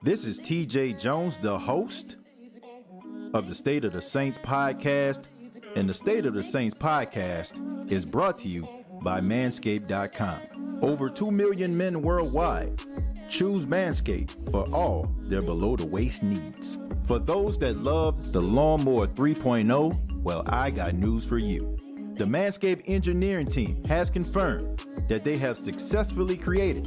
This is TJ Jones, the host of the State of the Saints podcast, and the State of the Saints podcast is brought to you by Manscaped.com. Over 2 million men worldwide choose Manscaped for all their below-the-waist needs. For those that love the Lawnmower 3.0, well, I got news for you. The Manscaped engineering team has confirmed that they have successfully created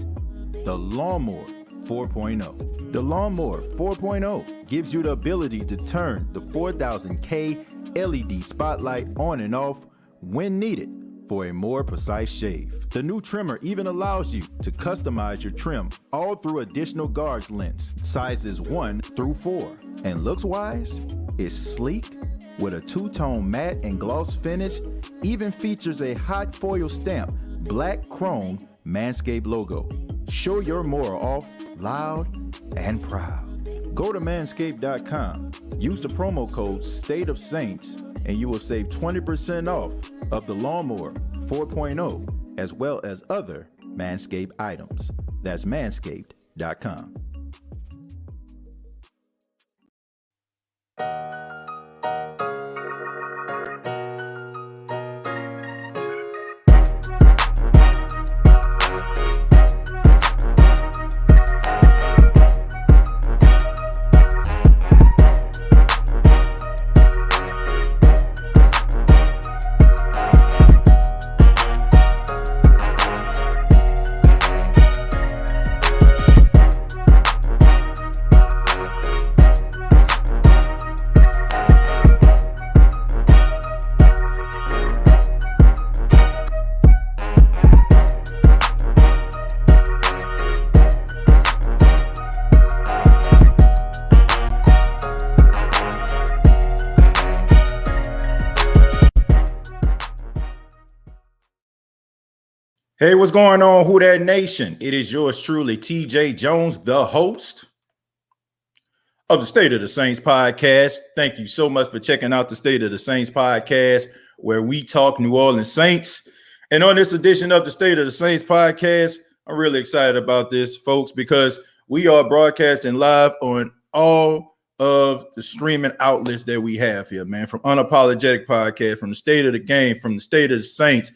the Lawnmower 4.0. The Lawnmower 4.0 gives you the ability to turn the 4000K LED spotlight on and off when needed for a more precise shave. The new trimmer even allows you to customize your trim all through additional guards lengths, sizes 1 through 4. And looks-wise, it's sleek with a two-tone matte and gloss finish, even features a hot foil stamp, black chrome Manscaped logo. Show your more off loud and proud. Go to manscaped.com, use the promo code STATEOFSAINTS, and you will save 20% off of the Lawnmower 4.0 as well as other Manscaped items. That's manscaped.com. Hey, what's going on, Who Dat Nation? It is yours truly, TJ Jones, the host of the State of the Saints podcast. Thank you so much for checking out the State of the Saints podcast, where we talk New Orleans Saints. And on this edition of the State of the Saints podcast, I'm really excited about this, folks, because we are broadcasting live on all of the streaming outlets that we have here, man, from Unapologetic Podcast, from the State of the Game, from the State of the Saints,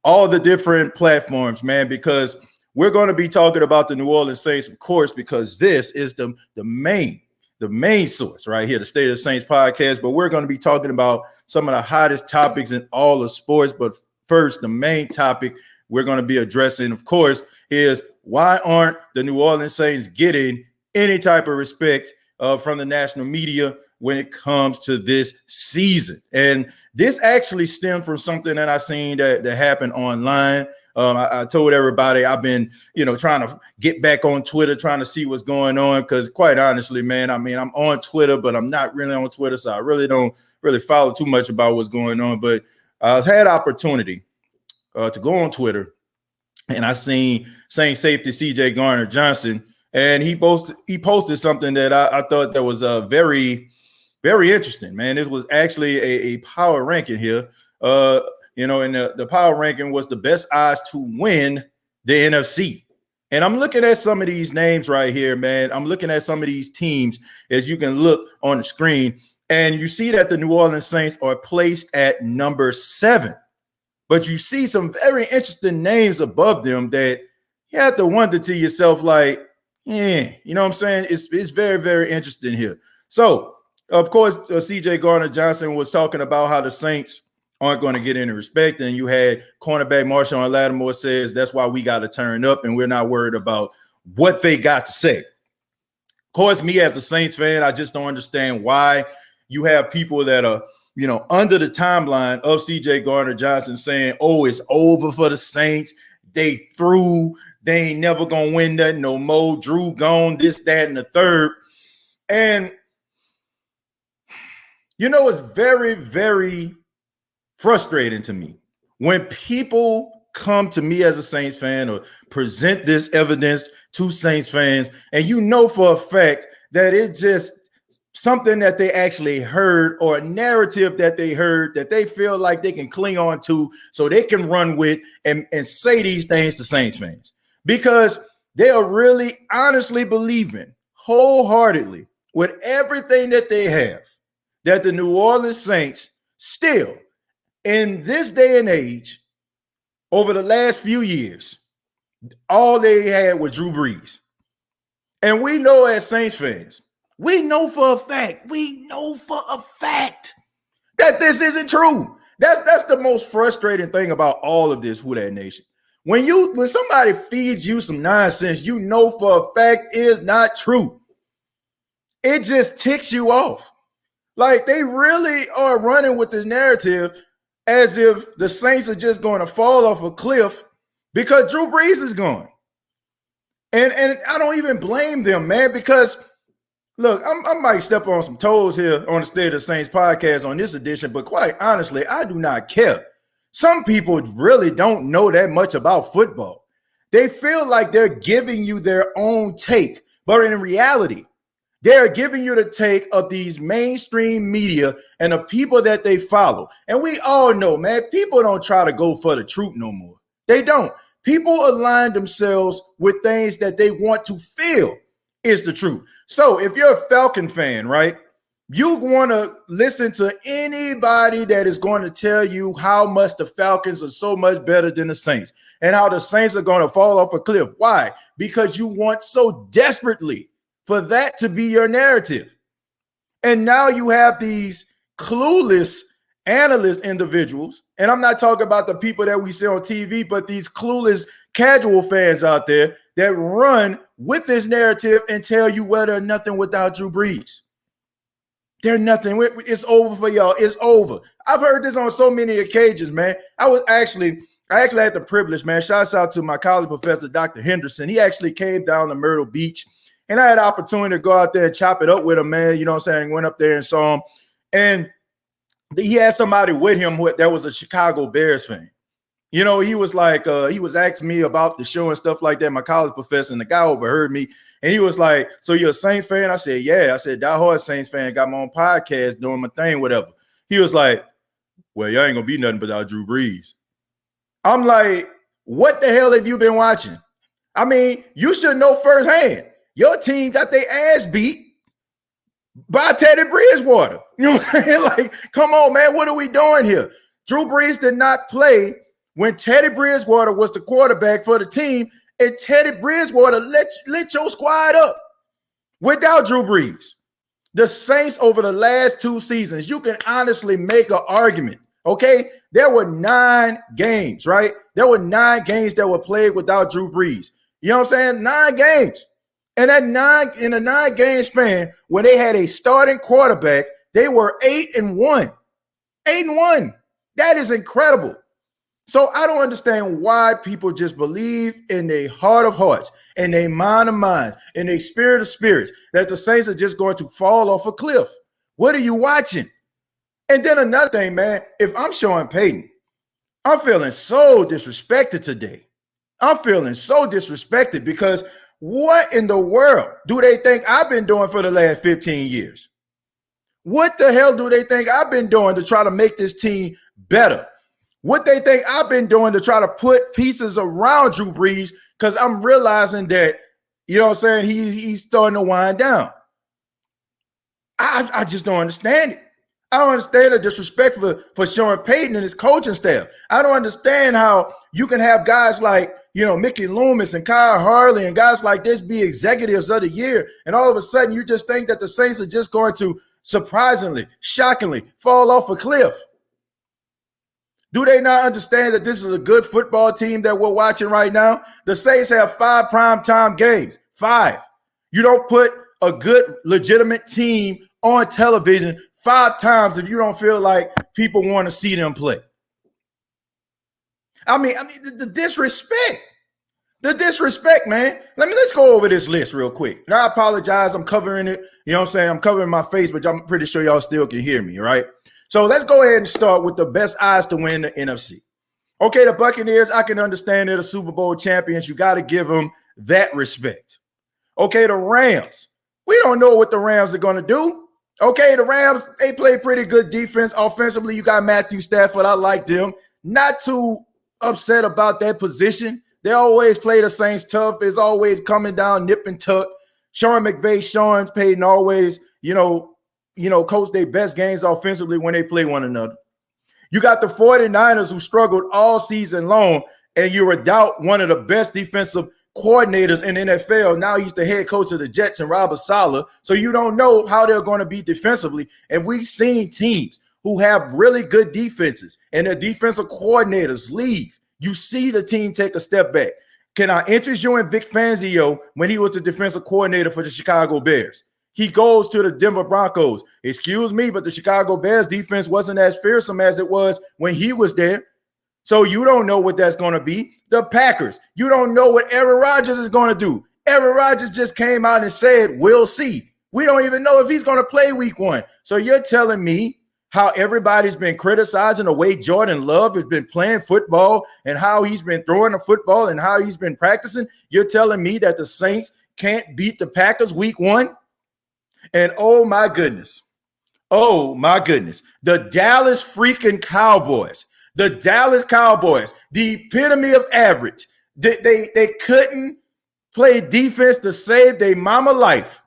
all the different platforms, man, because we're going to be talking about the New Orleans Saints, of course, because this is the main source right here, the State of the Saints podcast. But we're going to be talking about some of the hottest topics in all of sports. But first, the main topic we're going to be addressing, of course, is why aren't the New Orleans Saints getting any type of respect from the national media when it comes to this season? And this actually stemmed from something that I seen that happened online. I told everybody I've been, trying to get back on Twitter, trying to see what's going on. Because quite honestly, man, I mean, I'm on Twitter, but I'm not really on Twitter. So I really don't follow too much about what's going on. But I had opportunity to go on Twitter, and I seen Saints safety C.J. Gardner-Johnson, and he posted something that I thought that was very, very interesting, man. This was actually a power ranking here. And the power ranking was the best odds to win the NFC. And I'm looking at some of these names right here, man. I'm looking at some of these teams, as you can look on the screen, and you see that the New Orleans Saints are placed at number 7. But you see some very interesting names above them that you have to wonder to yourself, like, you know what I'm saying? It's very, very interesting here. So, of course, C.J. Gardner-Johnson was talking about how the Saints aren't going to get any respect. And you had cornerback Marshawn Lattimore says that's why we got to turn up and we're not worried about what they got to say. Of course, me as a Saints fan, I just don't understand why you have people that are, under the timeline of C.J. Gardner-Johnson saying, oh, it's over for the Saints. They through. They ain't never going to win nothing no more. Drew gone, this, that, and the third. And it's very, very frustrating to me when people come to me as a Saints fan or present this evidence to Saints fans, and for a fact that it's just something that they actually heard or a narrative that they heard that they feel like they can cling on to so they can run with and say these things to Saints fans, because they are really honestly believing wholeheartedly with everything that they have that the New Orleans Saints still, in this day and age, over the last few years, all they had was Drew Brees. And we know as Saints fans, we know for a fact that this isn't true. That's the most frustrating thing about all of this, Who Dat Nation. When somebody feeds you some nonsense, you know for a fact it is not true. It just ticks you off. Like, they really are running with this narrative as if the Saints are just going to fall off a cliff because Drew Brees is gone. And I don't even blame them, man, because look, I might step on some toes here on the State of the Saints podcast on this edition, but quite honestly, I do not care. Some people really don't know that much about football. They feel like they're giving you their own take, but in reality, they're giving you the take of these mainstream media and the people that they follow. And we all know, man, people don't try to go for the truth no more. They don't. People align themselves with things that they want to feel is the truth. So if you're a Falcon fan, right, you want to listen to anybody that is going to tell you how much the Falcons are so much better than the Saints and how the Saints are going to fall off a cliff. Why? Because you want so desperately for that to be your narrative. And now you have these clueless analyst individuals, and I'm not talking about the people that we see on TV, but these clueless casual fans out there that run with this narrative and tell you whether or nothing without Drew Brees. They're nothing. It's over for y'all. It's over. I've heard this on so many occasions, man. I actually had the privilege, man. Shouts out to my college professor, Dr. Henderson. He actually came down to Myrtle Beach, and I had the opportunity to go out there and chop it up with him, man. You know what I'm saying? Went up there and saw him, and he had somebody with him that was a Chicago Bears fan. You know, he was like, he was asking me about the show and stuff like that, my college professor, and the guy overheard me. And he was like, so you're a Saints fan? I said, yeah. I said, diehard Saints fan, got my own podcast, doing my thing, whatever. He was like, well, y'all ain't going to be nothing without Drew Brees. I'm like, what the hell have you been watching? I mean, you should know firsthand. Your team got their ass beat by Teddy Bridgewater. You know what I'm saying? Like, come on, man. What are we doing here? Drew Brees did not play when Teddy Bridgewater was the quarterback for the team, and Teddy Bridgewater lit your squad up without Drew Brees. The Saints over the last 2 seasons, you can honestly make an argument, okay? There were 9 games, right? There were 9 games that were played without Drew Brees. You know what I'm saying? 9 games. And in a 9-game span, when they had a starting quarterback, they were 8-1. 8-1. That is incredible. So I don't understand why people just believe in their heart of hearts, in their mind of minds, in their spirit of spirits, that the Saints are just going to fall off a cliff. What are you watching? And then another thing, man, if I'm Sean Payton, I'm feeling so disrespected today. I'm feeling so disrespected because what in the world do they think I've been doing for the last 15 years? What the hell do they think I've been doing to try to make this team better? What they think I've been doing to try to put pieces around Drew Brees, because I'm realizing that, you know what I'm saying, he's starting to wind down. I just don't understand it. I don't understand the disrespect for Sean Payton and his coaching staff. I don't understand how you can have guys like, you know, Mickey Loomis and Kyle Harley and guys like this be executives of the year, and all of a sudden you just think that the Saints are just going to surprisingly, shockingly fall off a cliff. Do they not understand that this is a good football team that we're watching right now? The Saints have 5 primetime games. 5. You don't put a good, legitimate team on television 5 times if you don't feel like people want to see them play. I mean, the disrespect. The disrespect, man. Let's go over this list real quick. And I apologize. I'm covering it. You know what I'm saying? I'm covering my face, but I'm pretty sure y'all still can hear me, right? So let's go ahead and start with the best odds to win the NFC. Okay, the Buccaneers, I can understand they're the Super Bowl champions. You got to give them that respect. Okay, the Rams. We don't know what the Rams are going to do. Okay, the Rams, they play pretty good defense. Offensively, you got Matthew Stafford. I like them. Not too upset about that position. They always play the Saints tough. It's always coming down, nip and tuck. Sean McVay, Sean Payton always, coach their best games offensively when they play one another. You got the 49ers who struggled all season long, and you without one of the best defensive coordinators in the NFL. Now he's the head coach of the Jets and Robert Saleh. So you don't know how they're going to be defensively. And we've seen teams who have really good defenses and their defensive coordinators leave. You see the team take a step back. Can I interest you in Vic Fangio when he was the defensive coordinator for the Chicago Bears? He goes to the Denver Broncos. Excuse me, but the Chicago Bears defense wasn't as fearsome as it was when he was there. So you don't know what that's going to be. The Packers, you don't know what Aaron Rodgers is going to do. Aaron Rodgers just came out and said, we'll see. We don't even know if he's going to play week 1. So you're telling me how everybody's been criticizing the way Jordan Love has been playing football and how he's been throwing the football and how he's been practicing. You're telling me that the Saints can't beat the Packers week 1? And oh my goodness, the Dallas freaking Cowboys, the epitome of average. They couldn't play defense to save their mama life,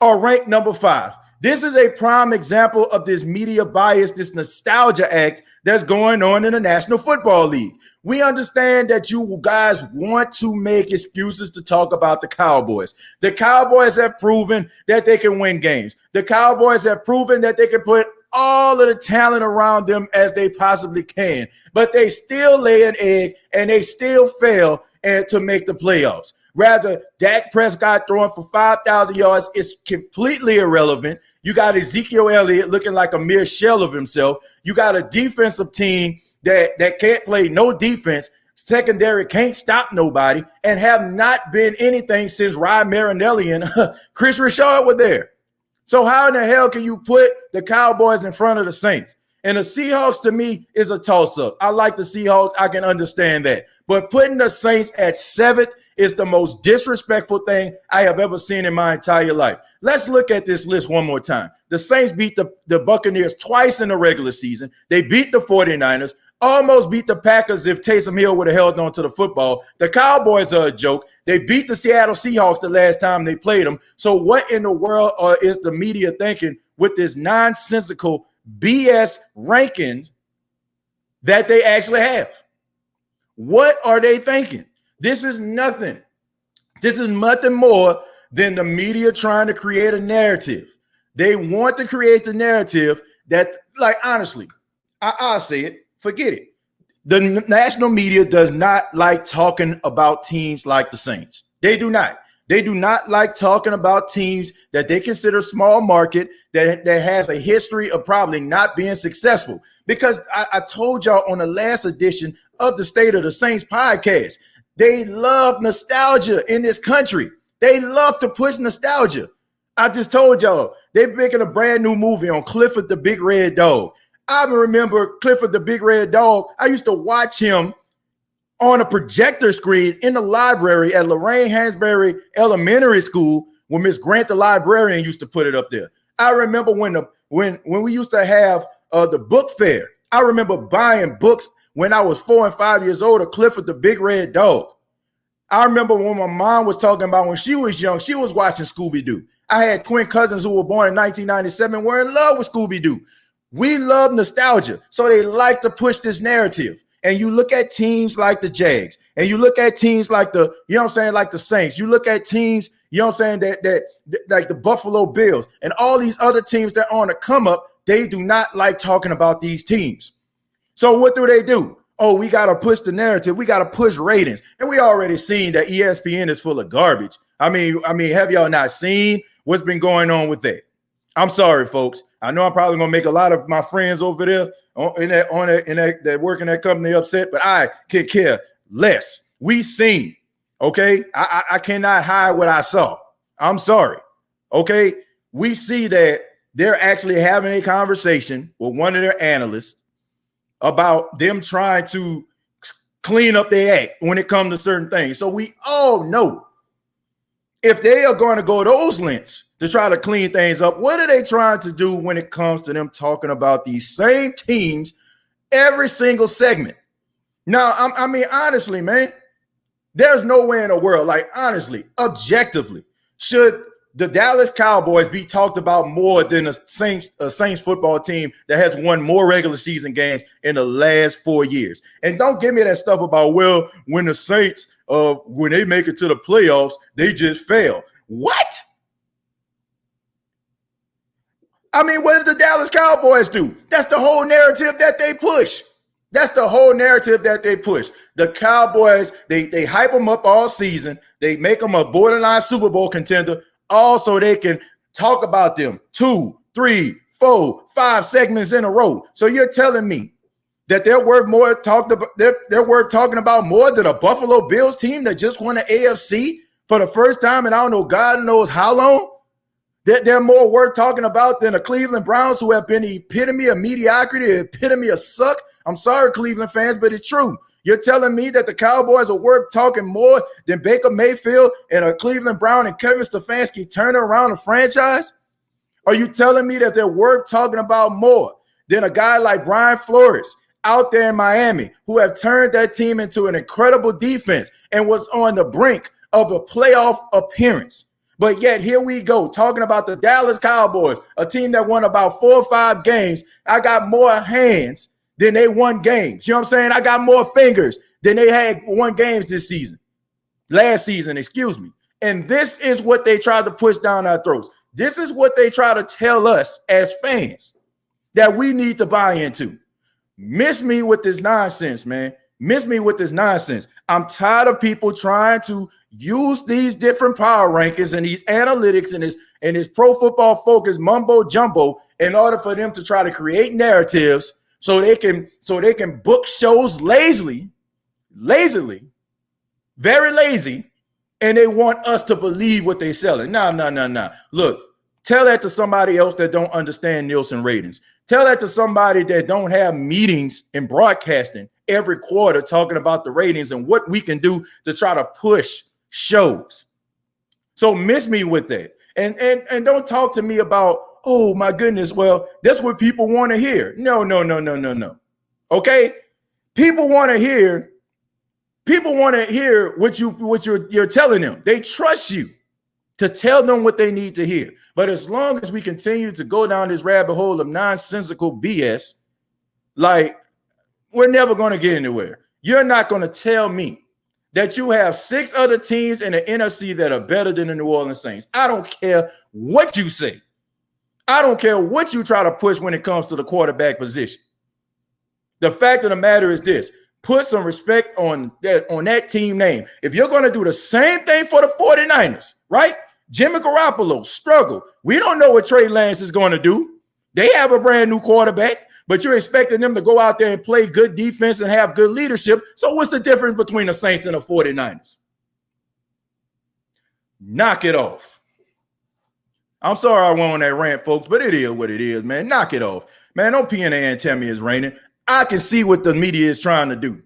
are ranked number 5. This is a prime example of this media bias, this nostalgia act that's going on in the National Football League. We understand that you guys want to make excuses to talk about the Cowboys. The Cowboys have proven that they can win games. The Cowboys have proven that they can put all of the talent around them as they possibly can, but they still lay an egg and they still fail to make the playoffs. Rather, Dak Prescott throwing for 5,000 yards is completely irrelevant. You got Ezekiel Elliott looking like a mere shell of himself. You got a defensive team that can't play no defense. Secondary can't stop nobody and have not been anything since Ryan Marinelli and Chris Richard were there. So how in the hell can you put the Cowboys in front of the Saints? And the Seahawks, to me, is a toss-up. I like the Seahawks. I can understand that. But putting the Saints at 7th is the most disrespectful thing I have ever seen in my entire life. Let's look at this list one more time. The Saints beat the Buccaneers twice in the regular season. They beat the 49ers, almost beat the Packers if Taysom Hill would have held on to the football. The Cowboys are a joke. They beat the Seattle Seahawks the last time they played them. So what in the world is the media thinking with this nonsensical BS rankings that they actually have? What are they thinking? This is nothing. This is nothing more than the media trying to create a narrative. They want to create the narrative that, like, honestly, I'll say it, forget it. The national media does not like talking about teams like the Saints. They do not. They do not like talking about teams that they consider small market, that has a history of probably not being successful. Because I told y'all on the last edition of the State of the Saints podcast, they love nostalgia in this country. They love to push nostalgia. I just told y'all, they're making a brand new movie on Clifford the Big Red Dog. I remember Clifford the Big Red Dog. I used to watch him on a projector screen in the library at Lorraine Hansberry Elementary School when Miss Grant, the librarian, used to put it up there. I remember when we used to have the book fair. I remember buying books when I was 4 and 5 years old of Clifford the Big Red Dog. I remember when my mom was talking about when she was young, she was watching Scooby-Doo. I had twin cousins who were born in 1997 were in love with Scooby-Doo. We love nostalgia, so they like to push this narrative. And you look at teams like the Jags, and you look at teams like like the Saints. You look at teams, that like the Buffalo Bills and all these other teams that are on the come up. They do not like talking about these teams. So what do? Oh, we got to push the narrative. We got to push ratings. And we already seen that ESPN is full of garbage. I mean, have y'all not seen what's been going on with that? I'm sorry, folks. I know I'm probably going to make a lot of my friends over there that work in that company upset, but I could care less. We seen, okay? I cannot hide what I saw. I'm sorry, okay? We see that they're actually having a conversation with one of their analysts about them trying to clean up their act when it comes to certain things. So we all know if they are going to go those lengths to try to clean things up, what are they trying to do when it comes to them talking about these same teams every single segment? Now, I mean, honestly, man, there's no way in the world, like, honestly, objectively, should the Dallas Cowboys be talked about more than a Saints football team that has won more regular season games in the last 4 years. And don't give me that stuff about, well, when the Saints, when they make it to the playoffs, they just fail. What? I mean, what did the Dallas Cowboys do? That's the whole narrative that they push. That's the whole narrative that they push. The Cowboys, they hype them up all season. They make them a borderline Super Bowl contender, all so they can talk about them 2, 3, 4, 5 segments in a row. So you're telling me that they're worth talking about more than a Buffalo Bills team that just won the AFC for the first time and I don't know God knows how long? That they're more worth talking about than the Cleveland Browns, who have been the epitome of mediocrity, the epitome of suck. I'm sorry, Cleveland fans, but it's true. You're telling me that the Cowboys are worth talking more than Baker Mayfield and a Cleveland Brown and Kevin Stefanski turning around a franchise? Are you telling me that they're worth talking about more than a guy like Brian Flores out there in Miami, who have turned that team into an incredible defense and was on the brink of a playoff appearance? But yet here we go talking about the Dallas Cowboys, a team that won about 4 or 5 games. I got more hands than they won games. You know what I'm saying? I got more fingers than they had won games this season. Last season, excuse me. And this is what they tried to push down our throats. This is what they try to tell us as fans that we need to buy into. Miss me with this nonsense, man. Miss me with this nonsense. I'm tired of people trying to use these different power rankings and these analytics and this pro football focus mumbo jumbo in order for them to try to create narratives so they can book shows lazily, very lazy, and they want us to believe what they're selling. No. Look, tell that to somebody else that don't understand Nielsen ratings. Tell that to somebody that don't have meetings in broadcasting every quarter talking about the ratings and what we can do to try to push shows. So miss me with that. And don't talk to me about, oh my goodness, well, that's what people want to hear. No. Okay? People want to hear what you're telling them. They trust you to tell them what they need to hear. But as long as we continue to go down this rabbit hole of nonsensical BS, like, we're never going to get anywhere. You're not going to tell me that you have 6 other teams in the NFC that are better than the New Orleans Saints. I don't care what you say. I don't care what you try to push when it comes to the quarterback position. The fact of the matter is this: put some respect on that team name. If you're going to do the same thing for the 49ers, right? Jimmy Garoppolo struggled. We don't know what Trey Lance is going to do. They have a brand new quarterback, but you're expecting them to go out there and play good defense and have good leadership. So what's the difference between the Saints and the 49ers? Knock it off. I'm sorry I went on that rant, folks, but it is what it is, man. Knock it off. Man, don't PNA and tell me it's raining. I can see what the media is trying to do.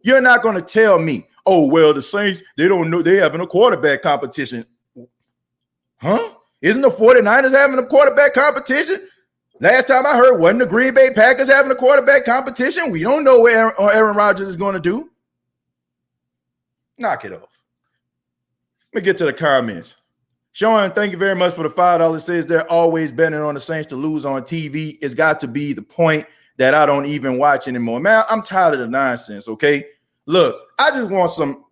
You're not going to tell me, oh, well, the Saints, they don't know they're having a quarterback competition. Huh? Isn't the 49ers having a quarterback competition? Last time I heard, wasn't the Green Bay Packers having a quarterback competition? We don't know what Aaron Rodgers is going to do. Knock it off. Let me get to the comments. Sean, thank you very much for the $5. Says they're always betting on the Saints to lose on TV. It's got to be the point that I don't even watch anymore. Man, I'm tired of the nonsense, okay? Look, I want some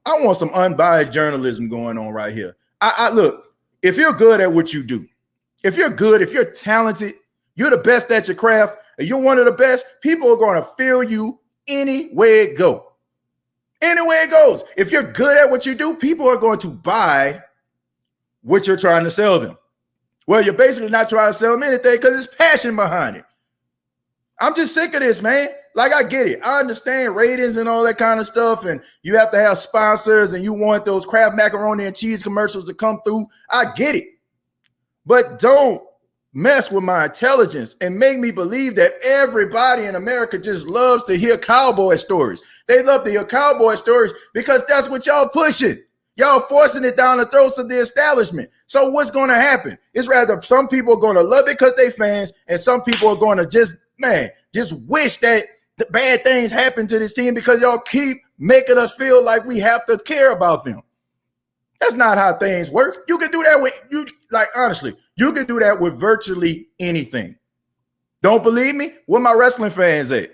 unbiased journalism going on right here. I look, if you're good at what you do, if you're talented, you're the best at your craft, and you're one of the best, people are going to feel you any way it goes. Anywhere it goes. If you're good at what you do, people are going to buy what you're trying to sell them. Well, you're basically not trying to sell them anything because there's passion behind it. I'm just sick of this, man. Like, I get it. I understand ratings and all that kind of stuff, and you have to have sponsors, and you want those Kraft macaroni and cheese commercials to come through. I get it. But don't mess with my intelligence and make me believe that everybody in America just loves to hear cowboy stories. They love to hear cowboy stories because that's what y'all pushing. Y'all forcing it down the throats of the establishment. So what's going to happen? It's rather some people are going to love it because they fans, and some people are going to just wish that the bad things happen to this team because y'all keep making us feel like we have to care about them. That's not how things work. You can do that like, honestly, you can do that with virtually anything. Don't believe me? Where my wrestling fans at?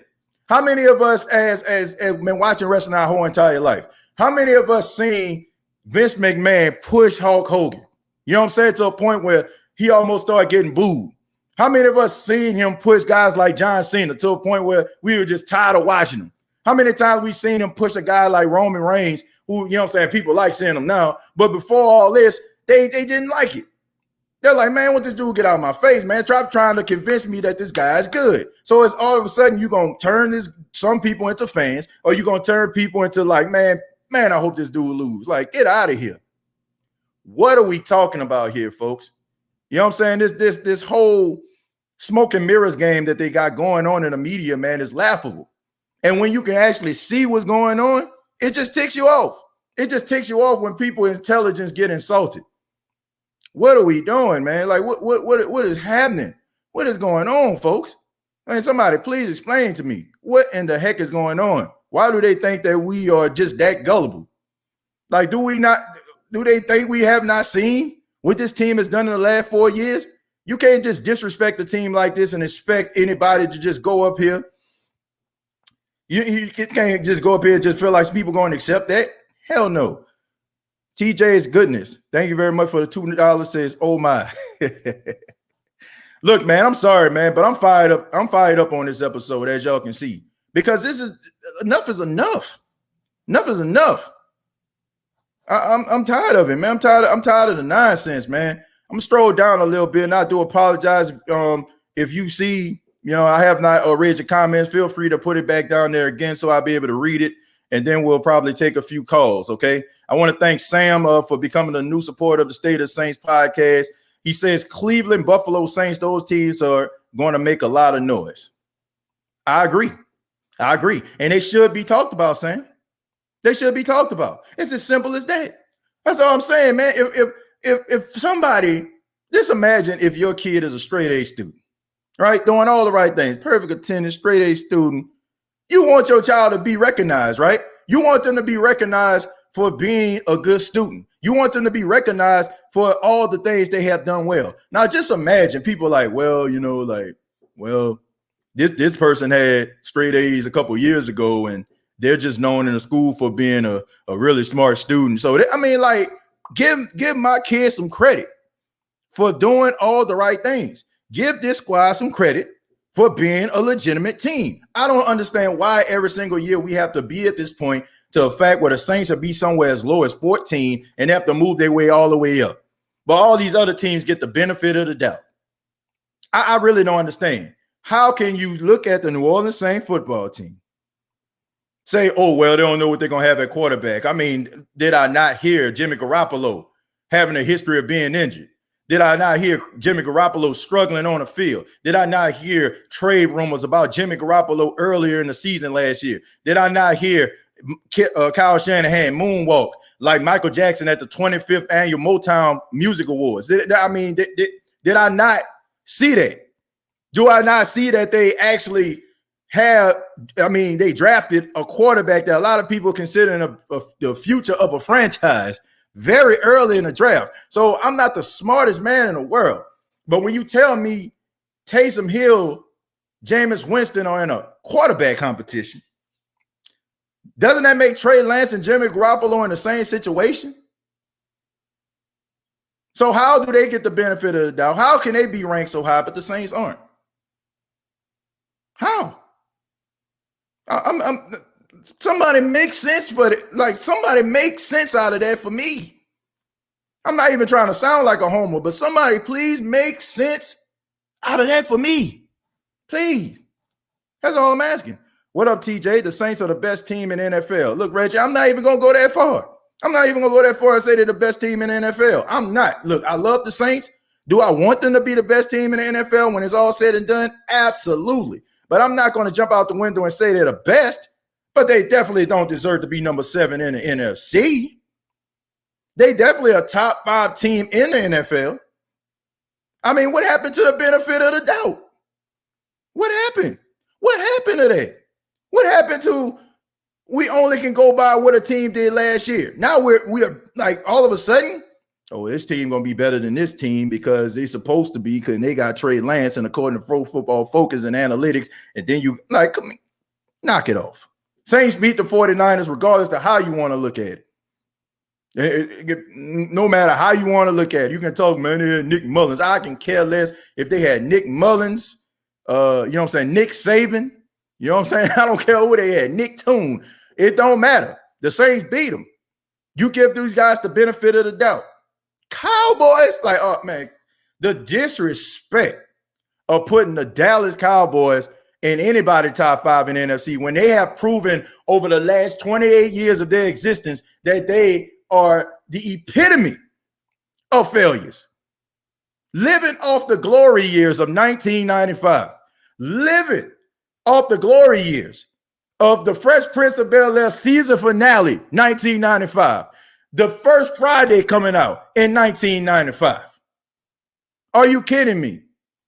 How many of us as been watching wrestling our whole entire life? How many of us seen Vince McMahon push Hulk Hogan? You know what I'm saying? To a point where he almost started getting booed. How many of us seen him push guys like John Cena to a point where we were just tired of watching him? How many times we seen him push a guy like Roman Reigns, who, you know what I'm saying, people like seeing him now, but before all this, they didn't like it. They're like, man, what this dude get out of my face, man? Trying to convince me that this guy is good. So it's all of a sudden you're going to turn some people into fans, or you're going to turn people into like, man, I hope this dude lose. Like, get out of here. What are we talking about here, folks? You know what I'm saying? This whole smoke and mirrors game that they got going on in the media, man, is laughable. And when you can actually see what's going on, it just ticks you off. It just ticks you off when people's intelligence get insulted. What are we doing, man? Like, what is happening? What is going on, folks? Man, somebody please explain to me what in the heck is going on. Why do they think that we are just that gullible? Like, do they think we have not seen what this team has done in the last 4 years? You can't just disrespect a team like this and expect anybody to just go up here. You can't just go up here and just feel like people going to accept that. Hell no. TJ's goodness. Thank you very much for the $2. Says, oh my. Look, man, I'm sorry, man, but I'm fired up. I'm fired up on this episode, as y'all can see, because this is enough is enough. Enough is enough. I'm tired of it, man. I'm tired of the nonsense, man. I'm gonna stroll down a little bit, and I do apologize if you see, I have not read your comments. Feel free to put it back down there again, so I'll be able to read it. And then we'll probably take a few calls, okay? I want to thank Sam for becoming a new supporter of the State of Saints podcast. He says Cleveland, Buffalo Saints, those teams are going to make a lot of noise. I agree. And they should be talked about, Sam. They should be talked about. It's as simple as that. That's all I'm saying, man. If somebody, just imagine if your kid is a straight A student, right? Doing all the right things, perfect attendance, straight A student. You want your child to be recognized, right? You want them to be recognized for being a good student. You want them to be recognized for all the things they have done well. Now, just imagine people like, this person had straight A's a couple years ago, and they're just known in the school for being a really smart student. So, give my kids some credit for doing all the right things. Give this squad some credit for being a legitimate team. I don't understand why every single year we have to be at this point to a fact where the Saints will be somewhere as low as 14 and have to move their way all the way up. But all these other teams get the benefit of the doubt. I really don't understand. How can you look at the New Orleans Saints football team, say, oh, well, they don't know what they're going to have at quarterback? I mean, did I not hear Jimmy Garoppolo having a history of being injured? Did I not hear Jimmy Garoppolo struggling on the field? Did I not hear trade rumors about Jimmy Garoppolo earlier in the season last year? Did I not hear Kyle Shanahan moonwalk like Michael Jackson at the 25th annual Motown Music Awards? Did I not see that? Do I not see that they actually they drafted a quarterback that a lot of people consider the future of a franchise very early in the draft. So I'm not the smartest man in the world. But when you tell me Taysom Hill, Jameis Winston are in a quarterback competition, doesn't that make Trey Lance and Jimmy Garoppolo in the same situation? So how do they get the benefit of the doubt? How can they be ranked so high, but the Saints aren't? How? Somebody make sense for it. Like, somebody make sense out of that for me. I'm not even trying to sound like a homer, but somebody please make sense out of that for me. Please. That's all I'm asking. What up, TJ? The Saints are the best team in the NFL. Look, Reggie, I'm not even going to go that far. I'm not even going to go that far and say they're the best team in the NFL. I'm not. Look, I love the Saints. Do I want them to be the best team in the NFL when it's all said and done? Absolutely. But I'm not going to jump out the window and say they're the best. But they definitely don't deserve to be number 7 in the NFC. They definitely a top 5 team in the NFL. I mean, what happened to the benefit of the doubt? What happened? What happened to that? What happened to we only can go by what a team did last year? Now we're like all of a sudden, oh, this team going to be better than this team because they're supposed to be because they got Trey Lance and according to Pro Football Focus and analytics, and then you like, come on, knock it off. Saints beat the 49ers regardless of how you want to look at it. No matter how you want to look at it, you can talk, man, they had Nick Mullins. I can care less if they had Nick Mullins, you know what I'm saying, Nick Saban, you know what I'm saying? I don't care who they had, Nick Toon. It don't matter. The Saints beat them. You give these guys the benefit of the doubt. Cowboys, like, oh, man, the disrespect of putting the Dallas Cowboys in anybody top 5 in the NFC when they have proven over the last 28 years of their existence that they are the epitome of failures. Living off the glory years of 1995. Living off the glory years of the Fresh Prince of Bel-Air season finale, 1995. The first Friday coming out in 1995. Are you kidding me?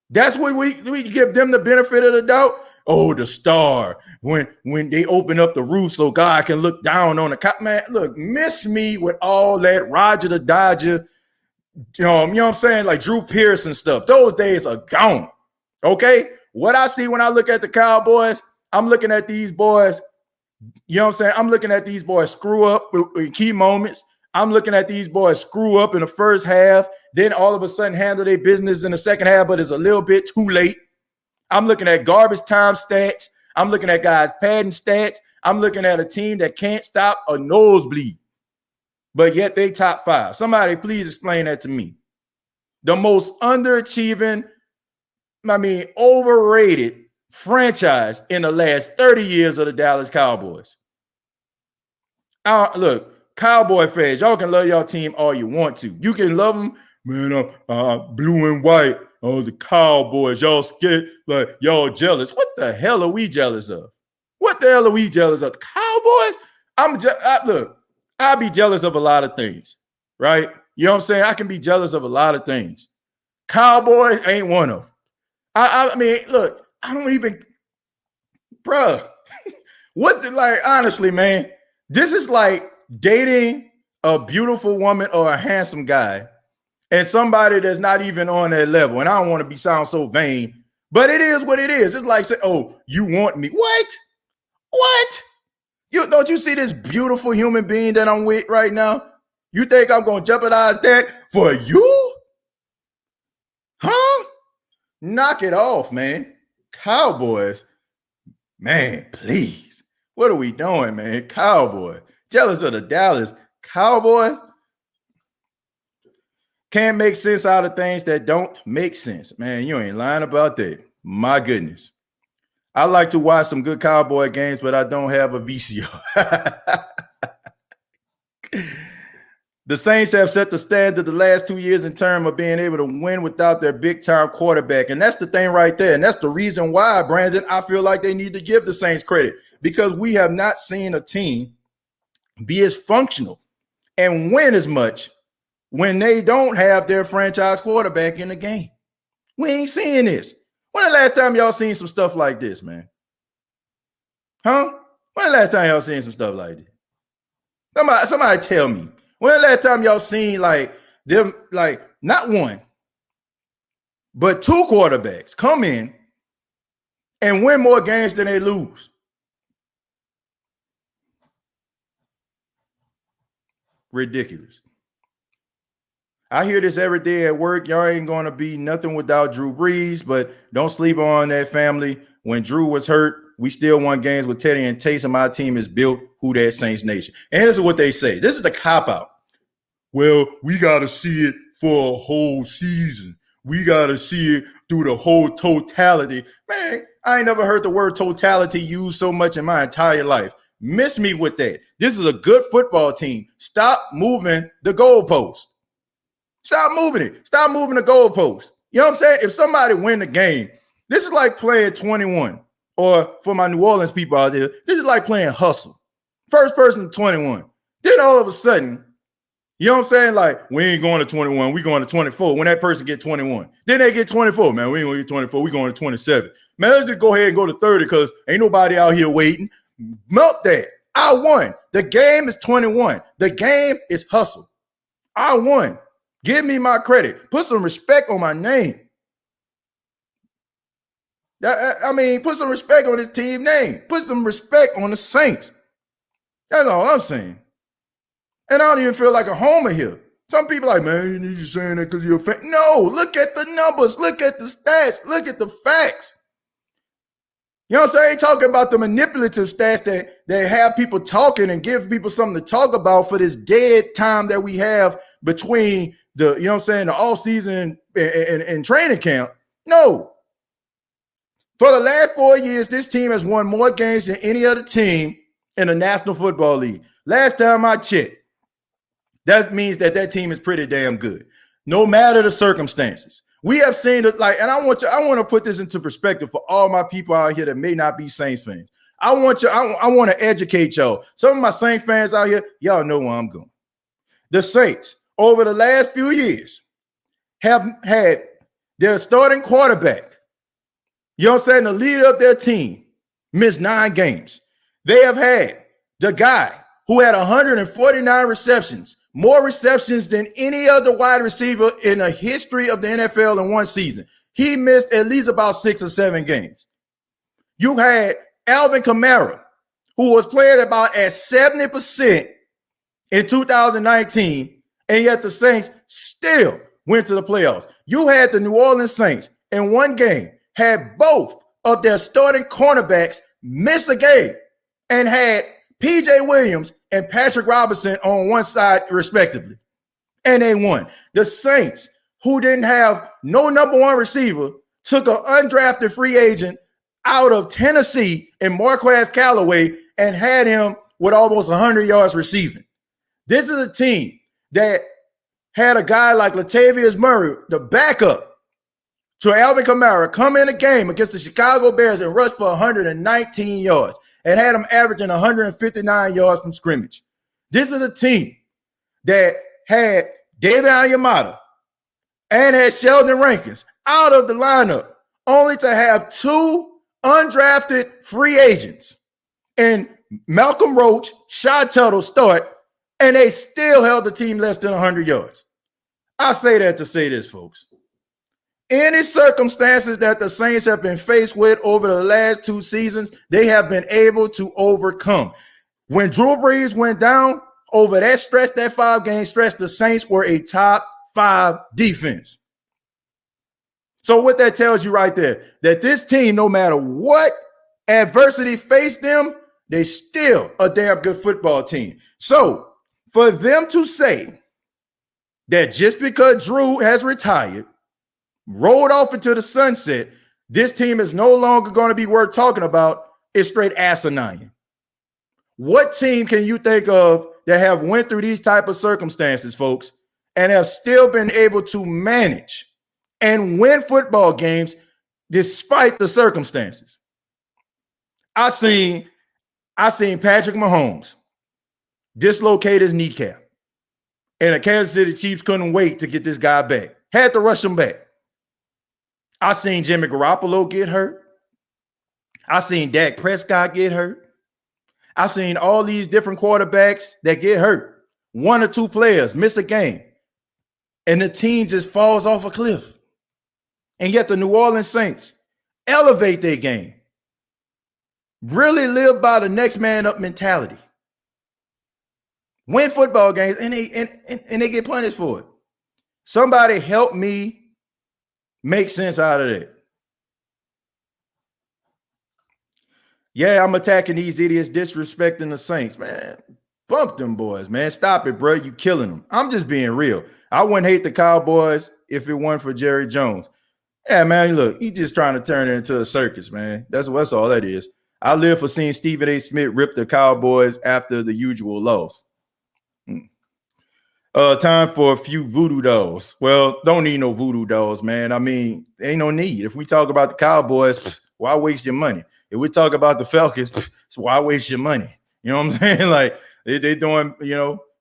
That's what we give them the benefit of the doubt. Oh, the star when they open up the roof so God can look down on the cop. Man, look, miss me with all that Roger the Dodger, you know what I'm saying? Like Drew Pearson stuff. Those days are gone. Okay? What I see when I look at the Cowboys, I'm looking at these boys, you know what I'm saying? I'm looking at these boys screw up in key moments. I'm looking at these boys screw up in the first half, then all of a sudden handle their business in the second half, but it's a little bit too late. I'm looking at garbage time stats. I'm looking at guys padding stats. I'm looking at a team that can't stop a nosebleed, but yet they top 5. Somebody please explain that to me. The most underachieving, overrated franchise in the last 30 years of the Dallas Cowboys. Look, Cowboy fans, y'all can love y'all team all you want to. You can love them, man, blue and white. Oh, the Cowboys, y'all scared, like y'all jealous. What the hell are we jealous of? What the hell are we jealous of? The Cowboys? Look, I'll be jealous of a lot of things, right? You know what I'm saying? I can be jealous of a lot of things. Cowboys ain't one of them. I mean, look, I don't even, bruh. Honestly, man, this is like dating a beautiful woman or a handsome guy and somebody that's not even on that level. And I don't want to sound so vain, but it is what it is. It's like, say, oh, you want me. What? Don't you see this beautiful human being that I'm with right now? You think I'm going to jeopardize that for you? Huh? Knock it off, man. Cowboys, man, please. What are we doing, man? Cowboy. Jealous of the Dallas Cowboy. Can't make sense out of things that don't make sense. Man, you ain't lying about that. My goodness. I like to watch some good Cowboy games, but I don't have a VCR. The Saints have set the standard the last 2 years in terms of being able to win without their big-time quarterback. And that's the thing right there. And that's the reason why, Brandon, I feel like they need to give the Saints credit, because we have not seen a team be as functional and win as much when they don't have their franchise quarterback in the game. We ain't seeing this. When the last time y'all seen some stuff like this, man? Huh? When the last time y'all seen some stuff like this? Somebody tell me. When the last time y'all seen like them, like not one, but 2 quarterbacks come in and win more games than they lose? Ridiculous. I hear this every day at work. Y'all ain't going to be nothing without Drew Brees, but don't sleep on that family. When Drew was hurt, we still won games with Teddy and Taysom. My team is built. Who that Saints Nation. And this is what they say. This is the cop-out. Well, we got to see it for a whole season. We got to see it through the whole totality. Man, I ain't never heard the word totality used so much in my entire life. Miss me with that. This is a good football team. Stop moving the goalpost. Stop moving it. Stop moving the goalpost. You know what I'm saying? If somebody win the game, this is like playing 21. Or for my New Orleans people out there, this is like playing hustle. First person to 21. Then all of a sudden, you know what I'm saying? Like, we ain't going to 21. We going to 24. When that person get 21. Then they get 24. Man, we ain't going to get 24. We going to 27. Man, let's just go ahead and go to 30 because ain't nobody out here waiting. Melt that. I won. The game is 21. The game is hustle. I won. Give me my credit. Put some respect on my name. I mean, put some respect on this team name. Put some respect on the Saints. That's all I'm saying. And I don't even feel like a homer here. Some people are like, man, you're just saying that because you're a fan. No, look at the numbers. Look at the stats. Look at the facts. You know what I'm saying? I ain't talking about the manipulative stats that have people talking and give people something to talk about for this dead time that we have between the, you know what I'm saying, the off season and training camp. No. For the last 4 years, this team has won more games than any other team in the National Football League. Last time I checked, that means that team is pretty damn good, no matter the circumstances. We have seen it, like, and I want to put this into perspective for all my people out here that may not be Saints fans. I want to educate y'all. Some of my Saints fans out here, y'all know where I'm going. The Saints, over the last few years, have had their starting quarterback, you know what I'm saying, the leader of their team, missed 9 games. They have had the guy who had 149 receptions, more receptions than any other wide receiver in the history of the NFL in one season. He missed at least about 6 or 7 games. You had Alvin Kamara, who was playing about at 70% in 2019, and yet the Saints still went to the playoffs. You had the New Orleans Saints in one game, had both of their starting cornerbacks miss a game, and had P.J. Williams and Patrick Robinson on one side, respectively. And they won. The Saints, who didn't have no number one receiver, took an undrafted free agent out of Tennessee in Marquez Callaway and had him with almost 100 yards receiving. This is a team that had a guy like Latavius Murray, the backup to Alvin Kamara, come in a game against the Chicago Bears and rush for 119 yards. And had them averaging 159 yards from scrimmage. This is a team that had David Onyemata and had Sheldon Rankins out of the lineup, only to have 2 undrafted free agents and Malcolm Roach, Shy Tuttle start, and they still held the team less than 100 yards. I say that to say this, folks. Any circumstances that the Saints have been faced with over the last 2 seasons, they have been able to overcome. When Drew Brees went down over that stretch, that 5-game stretch, the Saints were a top 5 defense. So what that tells you right there, that this team, no matter what adversity faced them, they still a damn good football team. So for them to say that just because Drew has retired, rolled off into the sunset, this team is no longer going to be worth talking about, is straight asinine. What team can you think of that have went through these type of circumstances, folks, and have still been able to manage and win football games despite the circumstances? I seen Patrick Mahomes dislocate his kneecap, and the Kansas City Chiefs couldn't wait to get this guy back. Had to rush him back. I seen Jimmy Garoppolo get hurt. I seen Dak Prescott get hurt. I've seen all these different quarterbacks that get hurt. 1 or 2 players miss a game, and the team just falls off a cliff. And yet the New Orleans Saints elevate their game. Really live by the next man up mentality. Win football games, and they get punished for it. Somebody help me make sense out of that. Yeah, I'm attacking these idiots disrespecting the Saints, man. Bump them boys, man. Stop it, bro. You killing them. I'm just being real. I wouldn't hate the Cowboys if it weren't for Jerry Jones. Yeah, man, look, he's just trying to turn it into a circus, man. That's all that is. I live for seeing Stephen A. Smith rip the Cowboys after the usual loss. Time for a few voodoo dolls. Well, don't need no voodoo dolls, man. I mean, ain't no need. If we talk about the Cowboys, why waste your money? If we talk about the Falcons, why waste your money? You know what I'm saying? Like they doing,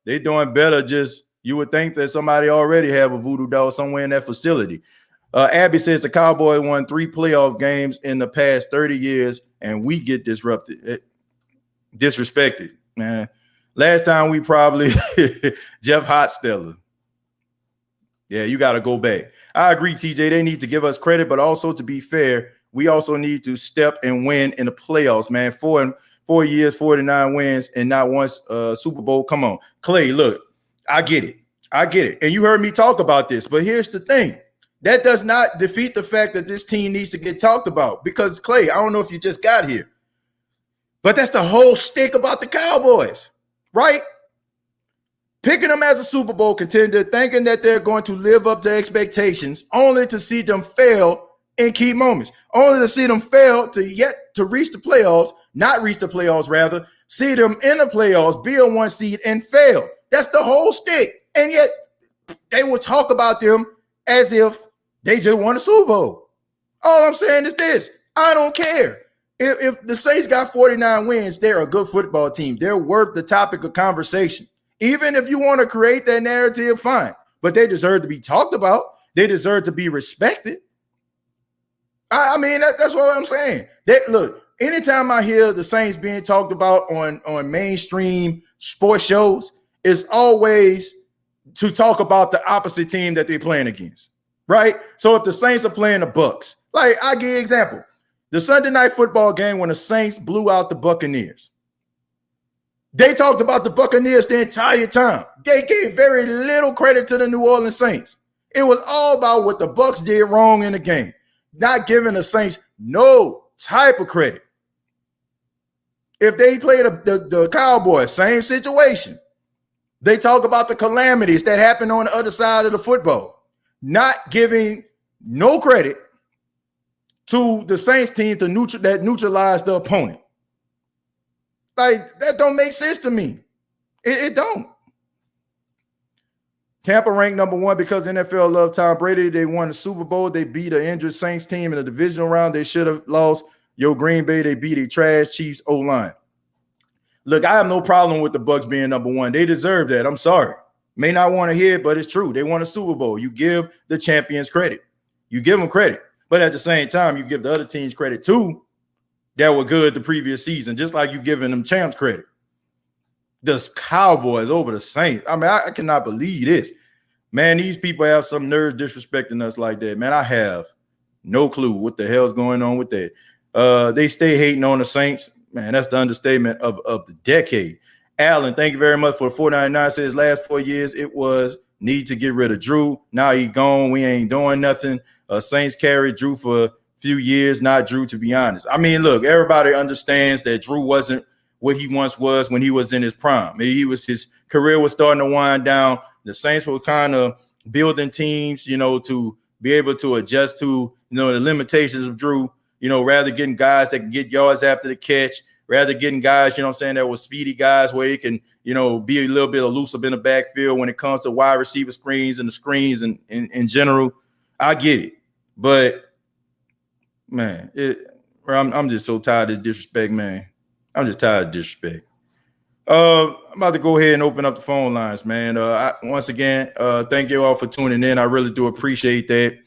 they doing better. Just you would think that somebody already have a voodoo doll somewhere in that facility. Abby says the Cowboys won 3 playoff games in the past 30 years, and we get disrupted, disrespected, man. Last time we probably Jeff Hotsteller. Yeah, you got to go back. I agree, TJ. They need to give us credit, but also to be fair, we also need to step and win in the playoffs, man. 4 years, 49 wins, and not once Super Bowl. Come on. Clay, look, I get it. I get it. And you heard me talk about this, but here's the thing. That does not defeat the fact that this team needs to get talked about because, Clay, I don't know if you just got here, but that's the whole stick about the Cowboys, right? Picking them as a Super Bowl contender, thinking that they're going to live up to expectations, only to see them fail in key moments, only to see them fail to reach the playoffs, not reach the playoffs, rather, see them in the playoffs, be a 1 seed, and fail. That's the whole stick. And yet they will talk about them as if they just won a Super Bowl. All I'm saying is this. I don't care. If the Saints got 49 wins, they're a good football team. They're worth the topic of conversation. Even if you want to create that narrative, fine. But they deserve to be talked about. They deserve to be respected. I mean, that's what I'm saying. Look, anytime I hear the Saints being talked about on mainstream sports shows, it's always to talk about the opposite team that they're playing against, right? So if the Saints are playing the Bucs, like I give you an example. The Sunday night football game when the Saints blew out the Buccaneers. They talked about the Buccaneers the entire time. They gave very little credit to the New Orleans Saints. It was all about what the Bucs did wrong in the game, not giving the Saints no type of credit. If they played the Cowboys, same situation. They talk about the calamities that happened on the other side of the football, not giving no credit to the Saints team that neutralized the opponent. Like, that don't make sense to me. It don't. Tampa ranked number 1 because NFL loved Tom Brady. They won the Super Bowl. They beat an injured Saints team in the divisional round. They should have lost. Green Bay, they beat a trash Chiefs O-line. Look, I have no problem with the Bucs being number 1. They deserve that. I'm sorry. May not want to hear it, but it's true. They won a Super Bowl. You give the champions credit. You give them credit. But at the same time, you give the other teams credit too that were good the previous season, just like you giving them champs credit. The Cowboys over the Saints. I mean, I cannot believe this. Man, these people have some nerves disrespecting us like that. Man, I have no clue what the hell's going on with that. They stay hating on the Saints. Man, that's the understatement of the decade. Allen, thank you very much for the $4.99. Says last 4 years it was need to get rid of Drew. Now he gone. We ain't doing nothing. Saints carried Drew for a few years, not Drew, to be honest. I mean, look, everybody understands that Drew wasn't what he once was when he was in his prime. His career was starting to wind down. The Saints were kind of building teams, to be able to adjust to, the limitations of Drew, rather getting guys that can get yards after the catch, rather getting guys, that were speedy guys where he can, be a little bit elusive in the backfield when it comes to wide receiver screens and the screens and in general. I get it. But, man, I'm just so tired of disrespect, man. I'm just tired of disrespect. I'm about to go ahead and open up the phone lines, man. Once again, thank you all for tuning in. I really do appreciate that.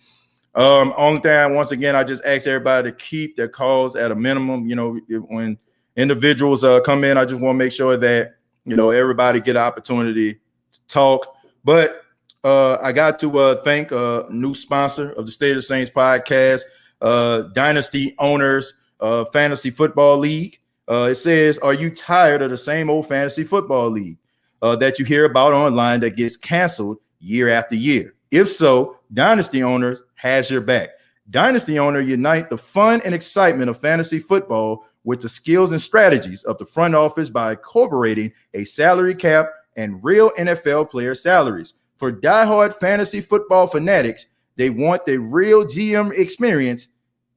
Only thing, once again, I just ask everybody to keep their calls at a minimum. When individuals come in, I just want to make sure that, everybody get an opportunity to talk. But I got to thank a new sponsor of the State of the Saints podcast, Dynasty Owners Fantasy Football League. It says, are you tired of the same old fantasy football league that you hear about online that gets canceled year after year? If so, Dynasty Owners has your back. Dynasty Owner unite the fun and excitement of fantasy football with the skills and strategies of the front office by incorporating a salary cap and real NFL player salaries. For diehard fantasy football fanatics, they want the real GM experience.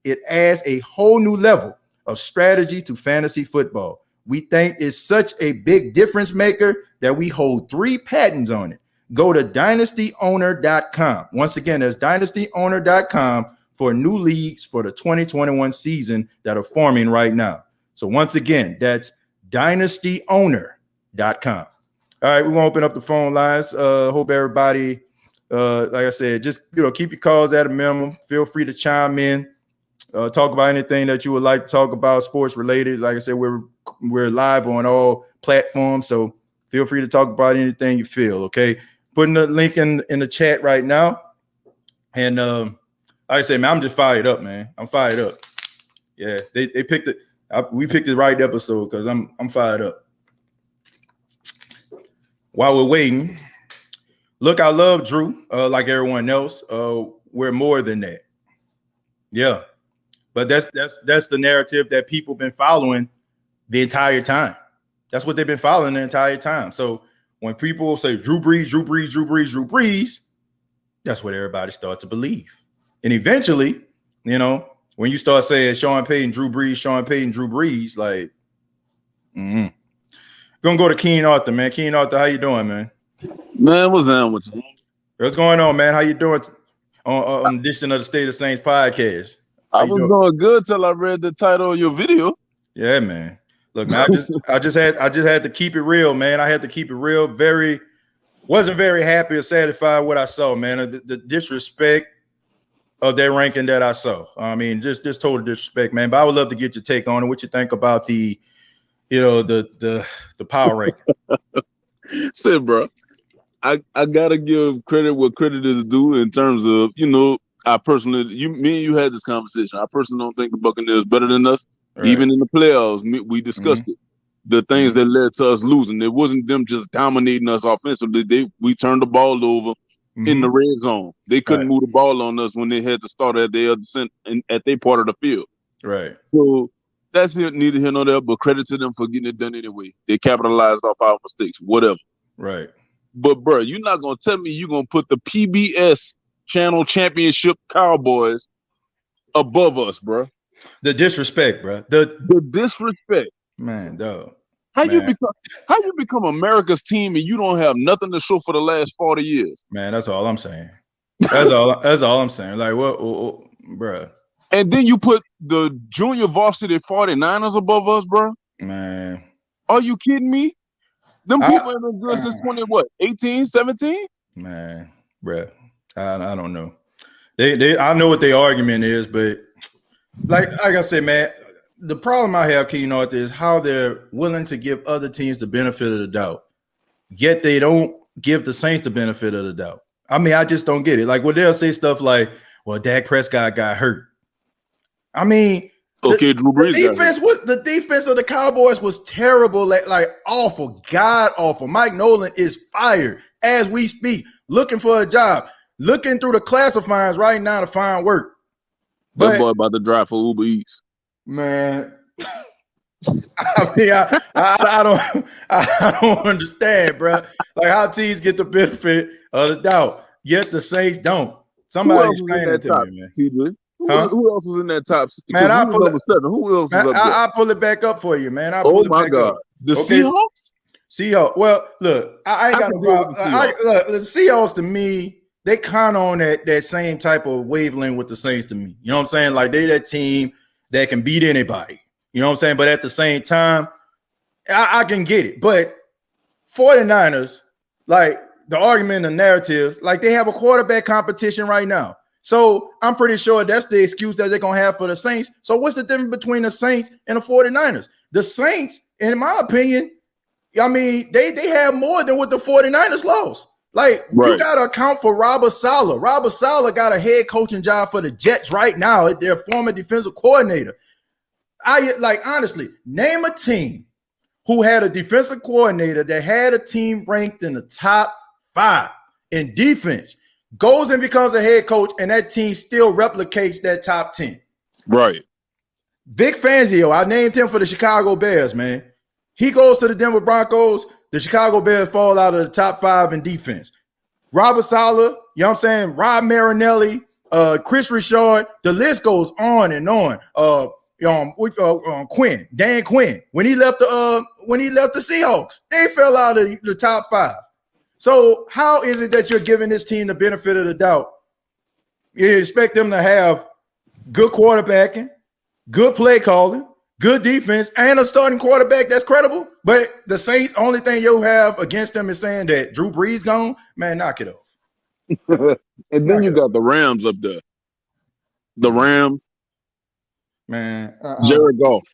It adds a whole new level of strategy to fantasy football. We think it's such a big difference maker that we hold 3 patents on it. Go to dynastyowner.com. Once again, that's dynastyowner.com for new leagues for the 2021 season that are forming right now. So once again, that's dynastyowner.com. All right, we're going to open up the phone lines. Hope everybody, like I said, just keep your calls at a minimum. Feel free to chime in. Talk about anything that you would like to talk about, sports related. Like I said, we're live on all platforms, so feel free to talk about anything you feel, okay? putting the link in the chat right now. And like I say, man, I'm just fired up, man. I'm fired up. Yeah, they picked it. We picked the right episode because I'm fired up. While we're waiting, look, I love Drew, like everyone else. We're more than that. Yeah, but that's the narrative that people been following the entire time. That's what they've been following the entire time. So when people say Drew Brees, that's what everybody starts to believe. And eventually, you know, when you start saying Sean Payton, Drew Brees, like, Gonna go to Keen Arthur, man. Keen Arthur, how you doing, man? Man, what's down with you? What's going on, man? How you doing on edition of the State of Saints podcast? I was doing good till I read the title of your video. Yeah, man. Look, man, I just had to keep it real, man. I had to keep it real. Wasn't very happy or satisfied with what I saw, man. The disrespect of that ranking that I saw. I mean, just total disrespect, man. But I would love to get your take on it. What you think about the power ranking? Say, bro, I gotta give credit what credit is due in terms of, you know, me and you had this conversation. I personally don't think the Buccaneers better than us. Right. Even in the playoffs, we discussed it. The things that led to us losing. It wasn't them just dominating us offensively. We turned the ball over in the red zone. They couldn't move the ball on us when they had to start at their descent and at their part of the field. Right. So that's it, neither here nor there, but credit to them for getting it done anyway. They capitalized off our mistakes, whatever. Right. But, bro, you're not going to tell me you're going to put the PBS Channel Championship Cowboys above us, bro. The disrespect, bro. The disrespect. Man, dog. How you become America's team and you don't have nothing to show for the last 40 years? Man, that's all I'm saying. That's all I'm saying. Like, what, bro? And then you put the junior varsity 49ers above us, bro? Man. Are you kidding me? Them people have been good since 18, 17? Man, bro. I don't know. I know what their argument is, but like I said, man, the problem I have, Keen Arthur, is how they're willing to give other teams the benefit of the doubt, yet they don't give the Saints the benefit of the doubt. I mean, I just don't get it. Like, when they'll say stuff like, well, Dak Prescott got hurt. I mean, okay, Drew Brees. The defense of the Cowboys was terrible, like awful, god awful. Mike Nolan is fired as we speak, looking for a job, looking through the classifiers right now to find work. That boy about to drive for Uber Eats. Man, I mean, I don't understand, bro. Like, how teams get the benefit of the doubt, yet the Saints don't. Somebody explain it to me, man. TJ? Who else was in that top? Man, I'll pull it. 7. Who else was up there? I'll pull it back up for you, man. Oh my God, the Seahawks. Seahawks. Well, look, I ain't got no problem. The Seahawks, to me, they kind of on that same type of wavelength with the Saints to me. You know what I'm saying? Like, they that team that can beat anybody. You know what I'm saying? But at the same time, I can get it. But 49ers, like, the argument and the narratives, like, they have a quarterback competition right now. So I'm pretty sure that's the excuse that they're going to have for the Saints. So what's the difference between the Saints and the 49ers? The Saints, in my opinion, I mean, they have more than what the 49ers lost. Like, You got to account for Robert Saleh. Robert Saleh got a head coaching job for the Jets right now. Their former defensive coordinator. Honestly, name a team who had a defensive coordinator that had a team ranked in the top 5 in defense, goes and becomes a head coach, and that team still replicates that top 10. Right. Vic Fangio, I named him for the Chicago Bears, man. He goes to the Denver Broncos. The Chicago Bears fall out of the top 5 in defense. Robert Saleh, you know what I'm saying? Rob Marinelli, Chris Richard, the list goes on and on. Dan Quinn, when he left the Seahawks, they fell out of the top 5. So how is it that you're giving this team the benefit of the doubt? You expect them to have good quarterbacking, good play calling, good defense, and a starting quarterback that's credible. But the Saints, only thing you have against them is saying that Drew Brees gone. Man, knock it off. And then you got the Rams up there. The Rams. Man. Jared Goff.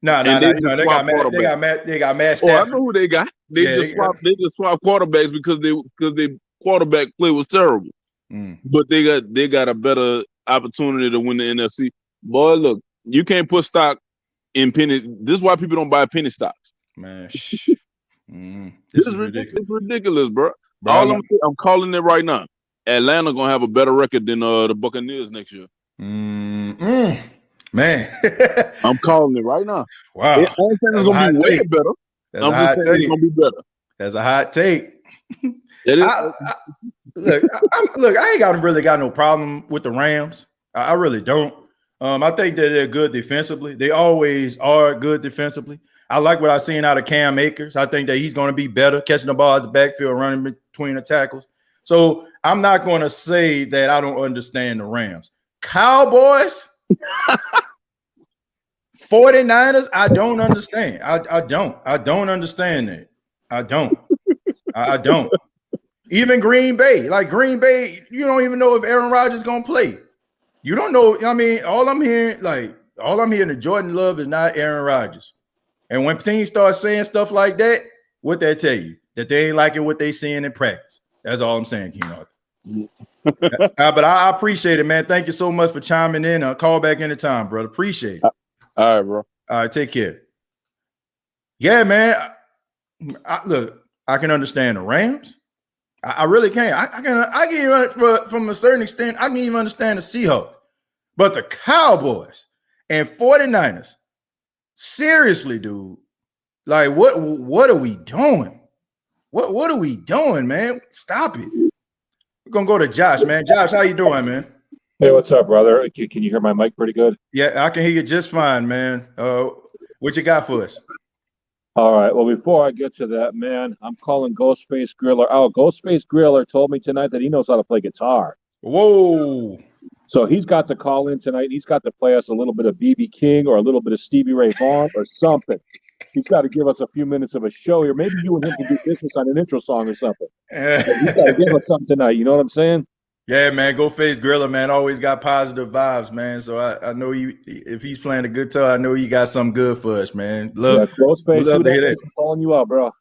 No. You know, they got Manscaped. Oh, I know who they got. They just swapped quarterbacks because they quarterback play was terrible. But they got a better opportunity to win the NFC. Boy, look, you can't put stock in penny. This is why people don't buy penny stocks. Man, this is ridiculous. It's ridiculous, bro. I'm calling it right now. Atlanta gonna have a better record than the Buccaneers next year. Man, I'm calling it right now. Wow, I'm saying it's gonna be way better. I'm just saying it's gonna be better. That's a hot take. It is. Look, I ain't really got no problem with the Rams. I really don't. I think that they're good defensively. They always are good defensively. I like what I've seen out of Cam Akers. I think that he's going to be better catching the ball at the backfield, running between the tackles. So I'm not going to say that I don't understand the Rams. Cowboys, 49ers, I don't understand. I don't understand that. I don't. Even Green Bay, you don't even know if Aaron Rodgers is going to play. You don't know. I mean, all I'm hearing that Jordan Love is not Aaron Rodgers. And when teams start saying stuff like that, what that tell you? That they ain't liking what they seeing in practice. That's all I'm saying, King Arthur. But I appreciate it, man. Thank you so much for chiming in. Call back anytime, brother. Appreciate it. All right, bro. All right, take care. Yeah, man. I can understand the Rams. I really can. I can even, from a certain extent, I can even understand the Seahawks. But the Cowboys and 49ers, seriously, dude, like what are we doing? What are we doing, man? Stop it. We're gonna go to Josh, man. Josh, how you doing, man? Hey, what's up, brother? Can you hear my mic pretty good? Yeah, I can hear you just fine, man. What you got for us? All right. Well, before I get to that, man, I'm calling Ghostface Griller out. Ghostface Griller told me tonight that he knows how to play guitar. Whoa. So he's got to call in tonight. He's got to play us a little bit of B.B. King or a little bit of Stevie Ray Vaughan or something. He's got to give us a few minutes of a show here. Maybe you and him can do business on an intro song or something. He's got to give us something tonight. You know what I'm saying? Yeah, man. Ghostface Griller, man, always got positive vibes, man. So I know if he's playing a guitar, I know he got something good for us, man. Ghostface, love to hear that. I'm calling you out, bro.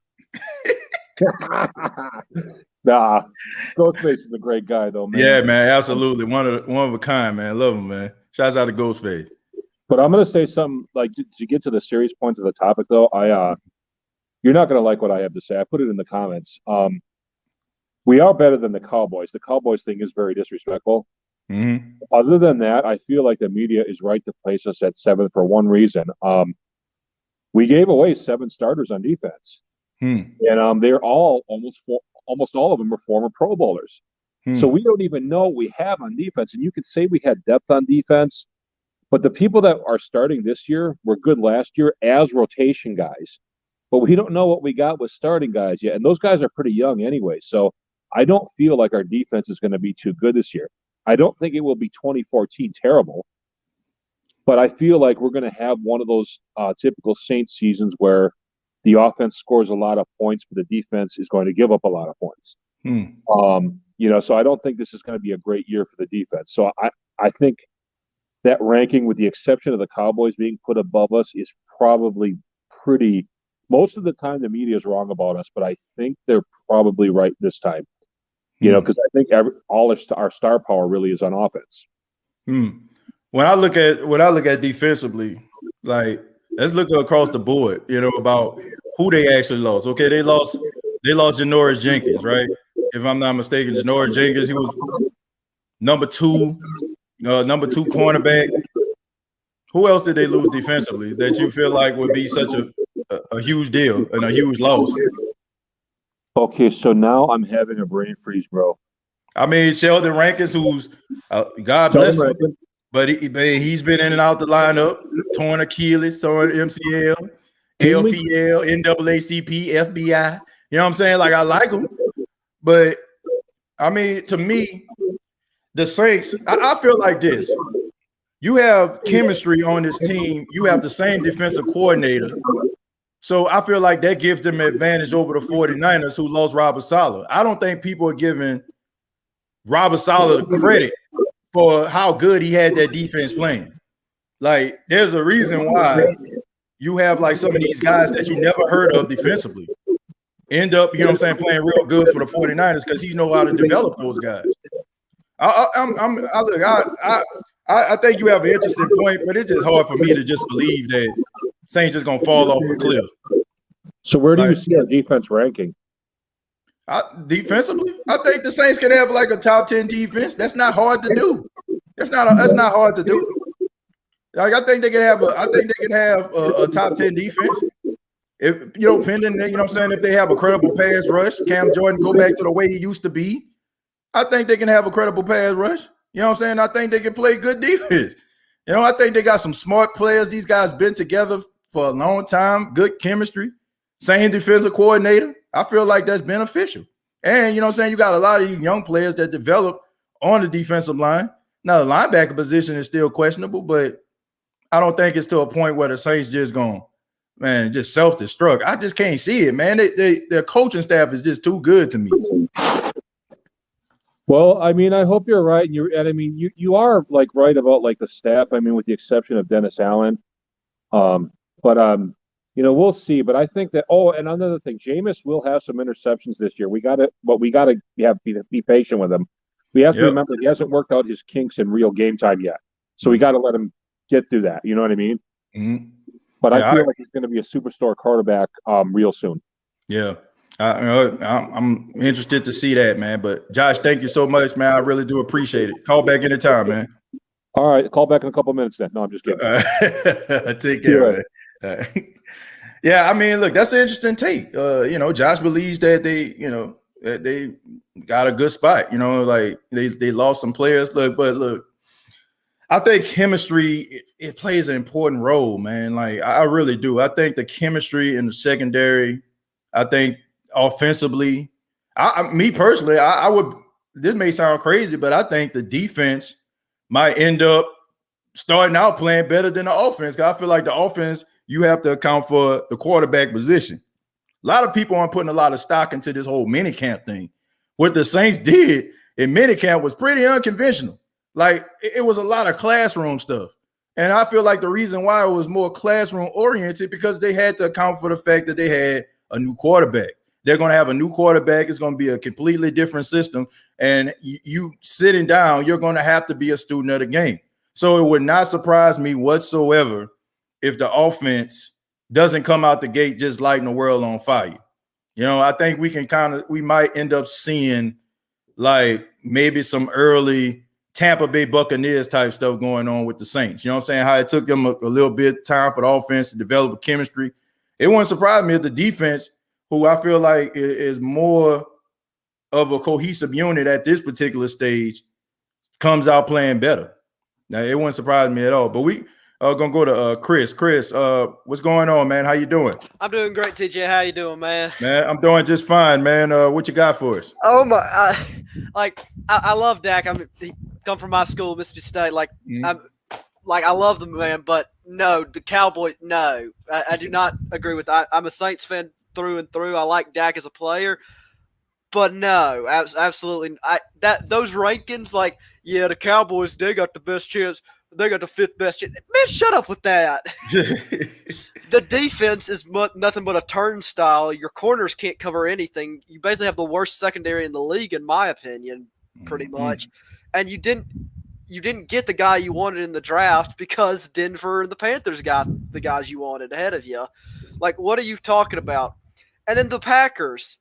Nah, Ghostface is a great guy, though, man. Yeah, man, absolutely. One of a kind, man. Love him, man. Shouts out to Ghostface. But I'm gonna say something like to get to the serious points of the topic, though. You're not gonna like what I have to say. I put it in the comments. We are better than the Cowboys. The Cowboys thing is very disrespectful. Mm-hmm. Other than that, I feel like the media is right to place us at 7 for one reason. We gave away 7 starters on defense, and they're all almost all of them are former Pro Bowlers. So we don't even know what we have on defense. And you could say we had depth on defense, but the people that are starting this year were good last year as rotation guys. But we don't know what we got with starting guys yet. And those guys are pretty young anyway. So I don't feel like our defense is going to be too good this year. I don't think it will be 2014 terrible, but I feel like we're going to have one of those typical Saints seasons where the offense scores a lot of points, but the defense is going to give up a lot of points. So I don't think this is going to be a great year for the defense. So I think that ranking, with the exception of the Cowboys being put above us, is probably pretty. Most of the time, the media is wrong about us, but I think they're probably right this time. Because I think all our star power really is on offense. When I look at defensively, like let's look across the board, about who they actually lost. Okay, they lost Janoris Jenkins, right? If I'm not mistaken, Janoris Jenkins, he was number 2 cornerback. Who else did they lose defensively that you feel like would be such a huge deal and a huge loss? Okay, so now I'm having a brain freeze, bro. I mean, Sheldon Rankins, who's God bless him, but he's been in and out the lineup, torn Achilles, torn MCL, LPL, NAACP, FBI. You know what I'm saying? Like, I like him, but I mean, to me, the Saints, I feel like this. You have chemistry on this team. You have the same defensive coordinator. So I feel like that gives them an advantage over the 49ers who lost Robert Saleh. I don't think people are giving Robert Saleh the credit for how good he had that defense playing. Like, there's a reason why you have like some of these guys that you never heard of defensively end up, playing real good for the 49ers because he know how to develop those guys. I think you have an interesting point, but it's just hard for me to just believe that Saints just gonna fall off a cliff. So where do you see our defense ranking? Defensively, I think the Saints can have like a top 10 defense. That's not hard to do. That's not hard to do. Like I think they can have a top 10 defense. If pending, if they have a credible pass rush, Cam Jordan go back to the way he used to be. I think they can have a credible pass rush. I think they can play good defense. I think they got some smart players. These guys been together for a long time, good chemistry, same defensive coordinator. I feel like that's beneficial. And you got a lot of young players that develop on the defensive line. Now the linebacker position is still questionable, but I don't think it's to a point where the Saints just just self-destruct. I just can't see it, man. Their coaching staff is just too good to me. Well, I mean, I hope you're right, you are like right about like the staff. I mean, with the exception of Dennis Allen, we'll see. But I think that. Oh, and another thing, Jameis will have some interceptions this year. We got to be patient with him. We have to remember he hasn't worked out his kinks in real game time yet, so we got to let him get through that. You know what I mean? Mm-hmm. But I feel like he's going to be a superstar quarterback real soon. Yeah. I'm interested to see that, man. But Josh, thank you so much, man. I really do appreciate it. Call back anytime, man. All right, call back in a couple minutes then. No, I'm just kidding. Take care, man. Yeah, I mean, look, that's an interesting take. Josh believes that they got a good spot. Like they lost some players, but look, I think chemistry it plays an important role, man. Like I really do. I think the chemistry in the secondary. I think offensively, me personally, I would. This may sound crazy, but I think the defense might end up starting out playing better than the offense. Because I feel like the offense, you have to account for the quarterback position. A lot of people aren't putting a lot of stock into this whole minicamp thing. What the Saints did in minicamp was pretty unconventional. Like it was a lot of classroom stuff. And I feel like the reason why it was more classroom oriented because they had to account for the fact that they had a new quarterback. They're going to have a new quarterback. It's going to be a completely different system. And you sitting down, you're going to have to be a student of the game. So it would not surprise me whatsoever if the offense doesn't come out the gate just lighting the world on fire. I think we might end up seeing like maybe some early Tampa Bay Buccaneers type stuff going on with the Saints. You know what I'm saying? How it took them a little bit of time for the offense to develop a chemistry. It wouldn't surprise me if the defense, who I feel like is more of a cohesive unit at this particular stage, comes out playing better. Now, it wouldn't surprise me at all. But we are going to go to Chris. Chris, what's going on, man? How you doing? I'm doing great, TJ. How you doing, man? Man, I'm doing just fine, man. What you got for us? Oh, my. I love Dak. He come from my school, Mississippi State. I love the man, but no, the Cowboys, no. I do not agree with that. I'm a Saints fan through and through. I like Dak as a player, but no, absolutely. Those rankings, the Cowboys, they got the best chance. They got the fifth best chance. Man, shut up with that. The defense is nothing but a turnstile. Your corners can't cover anything. You basically have the worst secondary in the league, in my opinion, pretty much. And you didn't get the guy you wanted in the draft because Denver and the Panthers got the guys you wanted ahead of you. Like, what are you talking about? And then the Packers,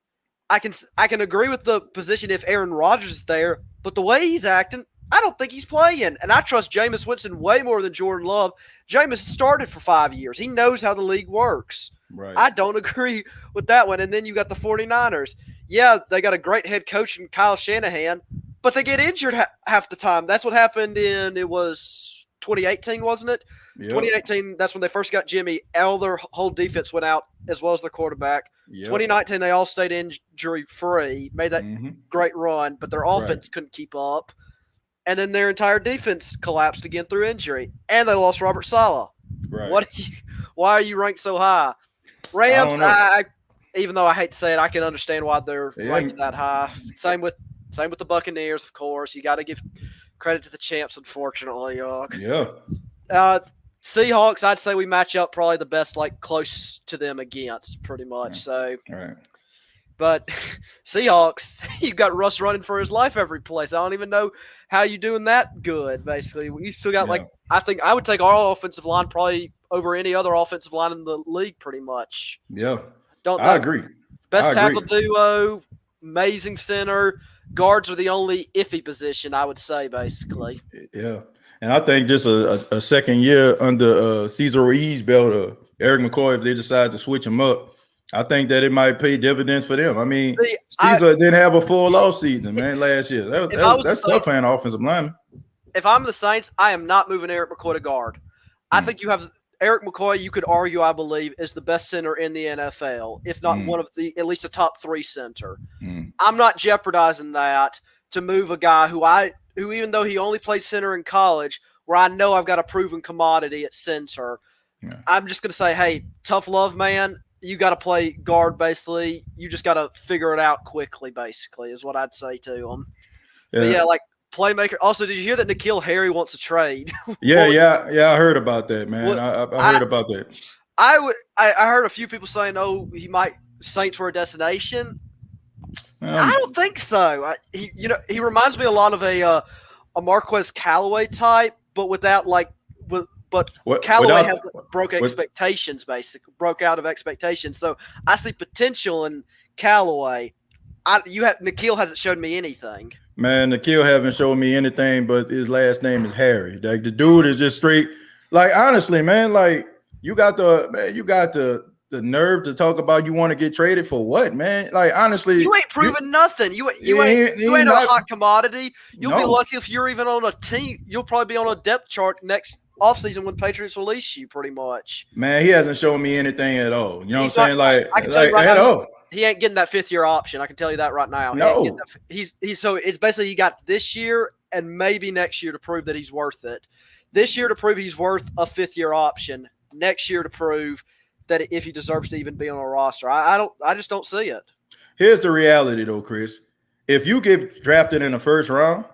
I can agree with the position if Aaron Rodgers is there, but the way he's acting, I don't think he's playing. And I trust Jameis Winston way more than Jordan Love. Jameis started for 5 years. He knows how the league works. Right. I don't agree with that one. And then you got the 49ers. Yeah, they got a great head coach in Kyle Shanahan, but they get injured half the time. That's what happened it was 2018, wasn't it? Yep. 2018, that's when they first got Jimmy. All their whole defense went out as well as their quarterback. Yep. 2019, they all stayed injury-free, made that great run, but their offense couldn't keep up. And then their entire defense collapsed again through injury. And they lost Robert Saleh. Right. Why are you ranked so high? Rams, even though I hate to say it, I can understand why they're ranked that high. Same with the Buccaneers, of course. You got to give credit to the champs, unfortunately. Seahawks, I'd say we match up probably the best, like close to them against, pretty much. So, right. But Seahawks, you got Russ running for his life every place. I don't even know how you doing that good. Basically, you still got I think I would take our offensive line probably over any other offensive line in the league, pretty much. Yeah, I agree. Best tackle duo, amazing center. Guards are the only iffy position, I would say, basically. Yeah. And I think just a second year under Cesar Ruiz's belt, Eric McCoy, if they decide to switch him up, I think that it might pay dividends for them. I mean, Cesar didn't have a full off season, man, last year. That's tough playing offensive lineman. If I'm the Saints, I am not moving Eric McCoy to guard. I think you have Eric McCoy, you could argue, I believe, is the best center in the NFL, if not one of the at least a top 3 center. I'm not jeopardizing that to move a guy who even though he only played center in college, where I know I've got a proven commodity at center, I'm just going to say, hey, tough love, man. You got to play guard, basically. You just got to figure it out quickly, basically, is what I'd say to him. Yeah. But playmaker. Also, did you hear that N'Keal Harry wants a trade? Yeah. I heard about that, man. I heard about that. I heard a few people saying, Saints were a destination. I don't think so. He reminds me a lot of a Marquez Callaway type, but without Callaway broke out of expectations. So I see potential in Callaway. N'Keal hasn't showed me anything. Man, N'Keal haven't showed me anything, but his last name is Harry. Like the dude is just straight. Like honestly, man, like you got the nerve to talk about you want to get traded for what, man? Like honestly, you ain't proven nothing. You ain't a hot commodity. You'll be lucky if you're even on a team. You'll probably be on a depth chart next offseason when Patriots release you, pretty much. Man, he hasn't shown me anything at all. You know what I'm saying? Like at all. He ain't getting that 5th-year option. I can tell you that right now. No. He's so it's basically he got this year and maybe next year to prove that he's worth it. This year to prove he's worth a 5th-year option. Next year to prove that if he deserves to even be on a roster. I just don't see it. Here's the reality though, Chris. If you get drafted in the first round,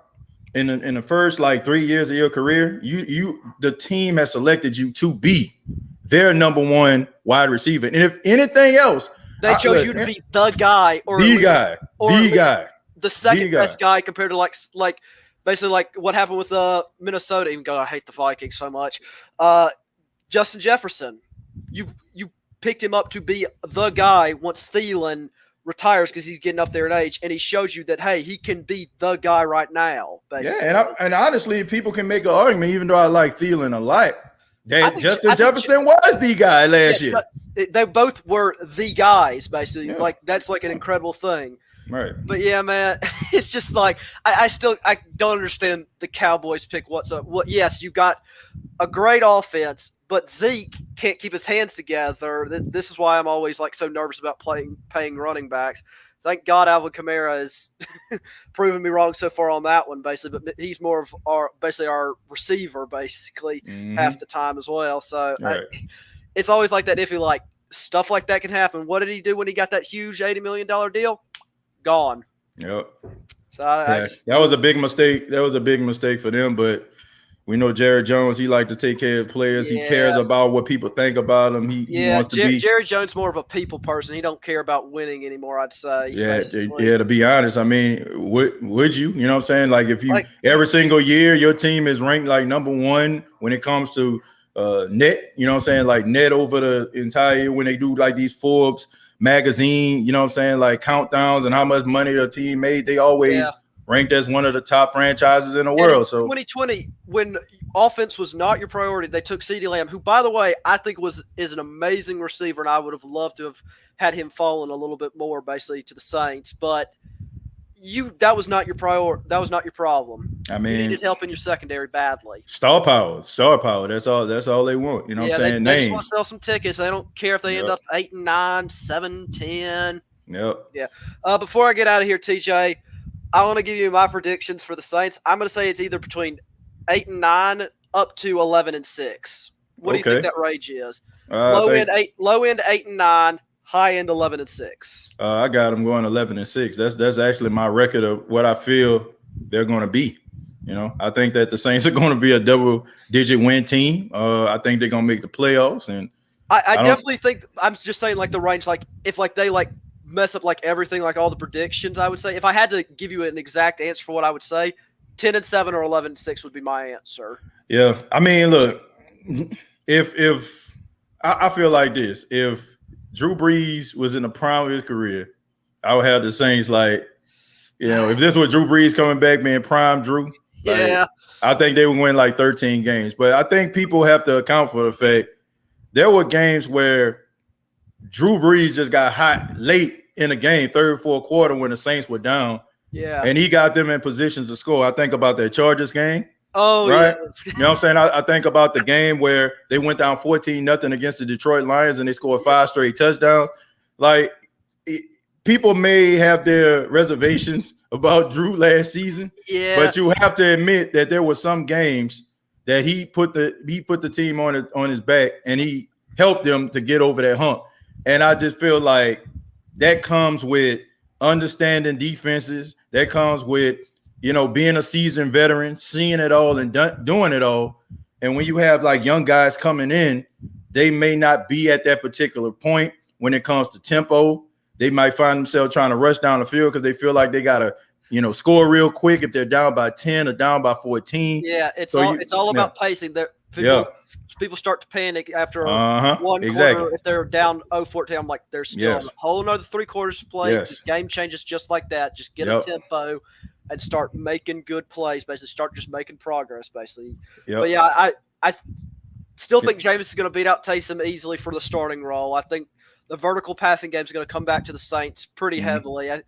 in the first 3 years of your career, the team has selected you to be their number 1 wide receiver. And if anything else, they chose you to be the guy, or the guy, the second best guy compared to basically what happened with Minnesota. Even though I hate the Vikings so much, Justin Jefferson, you picked him up to be the guy once Thielen retires because he's getting up there in age, and he showed you that hey, he can be the guy right now. Basically. Yeah, and honestly, people can make an argument, even though I like Thielen a lot, that Justin Jefferson was the guy last year. They both were the guys, basically. Yeah. That's an incredible thing. Right. But yeah, man, it's just I don't understand the Cowboys pick whatsoever. Well, yes, you got a great offense, but Zeke can't keep his hands together. This is why I'm always so nervous about paying running backs. Thank God Alvin Kamara has proven me wrong so far on that one, basically. But he's more of our receiver, basically, half the time as well. So right. It's always like that iffy, stuff like that can happen. What did he do when he got that huge $80 million deal? Gone. Yep. So that was a big mistake. That was a big mistake for them, but we know Jerry Jones, he likes to take care of players. He cares about what people think about him. He wants to be. Jerry Jones more of a people person. He don't care about winning anymore, I'd say. Yeah, to be honest, I mean, would you? You know what I'm saying? If you every single year your team is ranked number 1 when it comes to net, you know what I'm saying? Net over the entire year when they do these Forbes magazine, you know what I'm saying? Countdowns and how much money the team made. They always ranked as one of the top franchises in the world. So 2020, when offense was not your priority, they took CeeDee Lamb, who, by the way, I think is an amazing receiver, and I would have loved to have had him fallen a little bit more, basically, to the Saints. But that was not your priority. That was not your problem. I mean, you needed help in your secondary badly. Star power. That's all they want. You know what I'm saying? They just want to sell some tickets. They don't care if they end up 8-9, 7-10. Yep. Yeah. Before I get out of here, TJ, I want to give you my predictions for the Saints. I'm going to say it's either between 8-9 up to 11-6. What do you think that range is? Low end 8-9. High end 11-6. I got them going 11-6. That's actually my record of what I feel they're going to be. You know, I think that the Saints are going to be a double-digit win team. I think they're going to make the playoffs, and I definitely think I'm just saying like the range, like if like they like mess up like everything, like all the predictions. I would say if I had to give you an exact answer for what I would say, 10-7 or 11-6 would be my answer. Yeah, I mean, look, if I feel like this, if Drew Brees was in the prime of his career, I would have the Saints like, you know, if this was Drew Brees coming back being prime Drew, like, yeah, I think they would win like 13 games. But I think people have to account for the fact there were games where Drew Brees just got hot late in the game, third, fourth quarter when the Saints were down. Yeah. And he got them in positions to score. I think about that Chargers game. Oh, right. Yeah. You know what I'm saying? I think about the game where they went down 14-0 against the Detroit Lions and they scored 5 straight touchdowns. Like, people may have their reservations about Drew last season. Yeah. But you have to admit that there were some games that he put the team on his back and he helped them to get over that hump. And I just feel like that comes with understanding defenses. That comes with, you know, being a seasoned veteran, seeing it all and doing it all. And when you have like young guys coming in, they may not be at that particular point when it comes to tempo. They might find themselves trying to rush down the field because they feel like they got to, you know, score real quick if they're down by 10 or down by 14. Yeah, it's all about pacing. People start to panic after one quarter. If they're down 0-14, I'm like, there's still a whole another 3 quarters to play. This game changes just like that. Just get a tempo and start making good plays. Basically, start just making progress. Basically, but yeah, I still think Jameis is going to beat out Taysom easily for the starting role. I think the vertical passing game is going to come back to the Saints pretty heavily. I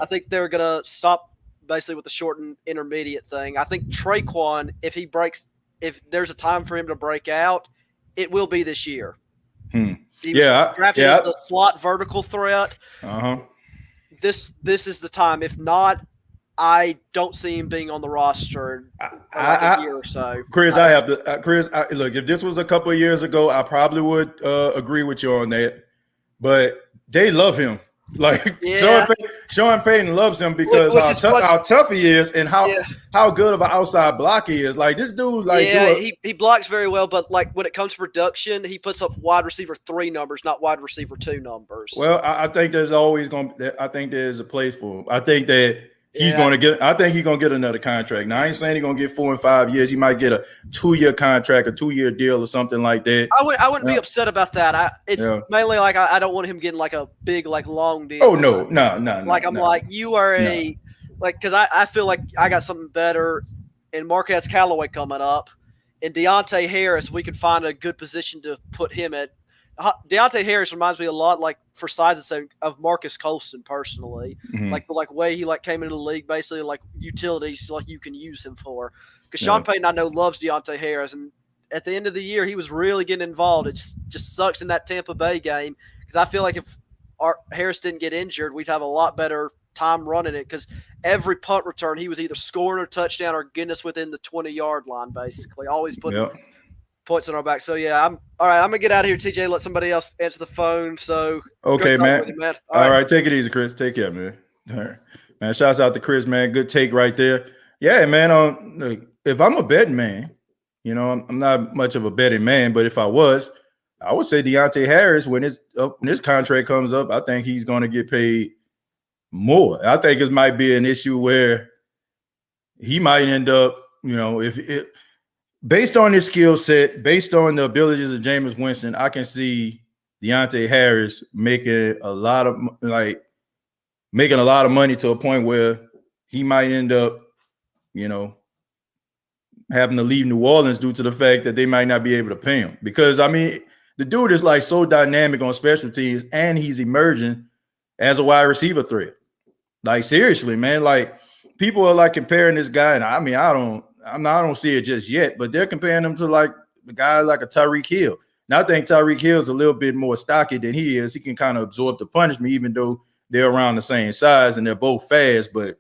think they're going to stop basically with the short and intermediate thing. I think Traquan, if there's a time for him to break out, it will be this year. He was drafted as the slot vertical threat. This is the time. If not, I don't see him being on the roster for a year or so. Chris, look, if this was a couple of years ago, I probably would agree with you on that. But they love him. Like Sean Payton loves him because how tough he is and how good of an outside block he is. Like this dude, like he blocks very well, but like when it comes to production, he puts up wide receiver 3 numbers, not wide receiver 2 numbers. Well, I think there's always I think there's a place for him. I think that he's gonna get another contract. Now I ain't saying he's gonna get 4 and 5 years. He might get a 2-year contract, a 2-year deal or something like that. I wouldn't be upset about that. It's mainly like I don't want him getting like a big like long deal. Oh no. Like I'm like you are because I feel like I got something better in Marquez Callaway coming up, and Deontay Harris. We could find a good position to put him at. Deontay Harris reminds me a lot, like for size of Marcus Colston personally, like the way he like came into the league, basically like utilities like you can use him for. Because Sean Payton I know loves Deontay Harris, and at the end of the year he was really getting involved. It just sucks in that Tampa Bay game because I feel like if Harris didn't get injured, we'd have a lot better time running it because every punt return he was either scoring a touchdown or getting us within the 20-yard line, basically. Always putting points on our back. So yeah, I'm all right. I'm gonna get out of here, TJ. Let somebody else answer the phone. So okay, man. All right, take it easy, Chris. Take care, man. All right, man. Shouts out to Chris, man. Good take right there. Yeah, man. Look, if I'm a betting man, you know, I'm not much of a betting man, but if I was, I would say Deontay Harris when his contract comes up, I think he's gonna get paid more. I think it might be an issue where he might end up, you know, based on his skill set, based on the abilities of Jameis Winston, I can see Deontay Harris making a lot of money to a point where he might end up, you know, having to leave New Orleans due to the fact that they might not be able to pay him. Because I mean, the dude is like so dynamic on special teams, and he's emerging as a wide receiver threat. Like seriously, man. Like people are like comparing this guy, and I mean, I don't see it just yet, but they're comparing him to like a guy like a Tyreek Hill. Now I think Tyreek Hill is a little bit more stocky than he is. He can kind of absorb the punishment, even though they're around the same size and they're both fast. But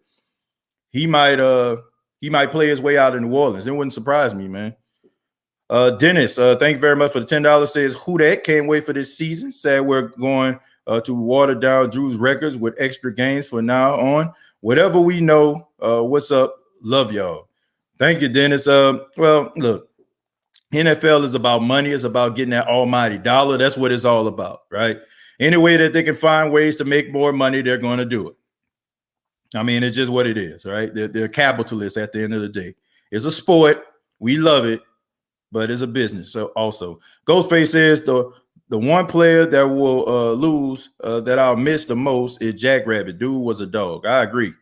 he might play his way out in New Orleans. It wouldn't surprise me, man. Dennis, thank you very much for the $10. Says who that can't wait for this season. Said we're going to water down Drew's records with extra games from now on. Whatever we know. What's up? Love y'all. Thank you, Dennis. Well, look, NFL is about money. It's about getting that almighty dollar. That's what it's all about, right? Any way that they can find ways to make more money, they're going to do it. I mean, it's just what it is, right? They're capitalists at the end of the day. It's a sport. We love it, but it's a business. So also, Ghostface says the one player that will lose that I'll miss the most is Jackrabbit. Dude was a dog. I agree.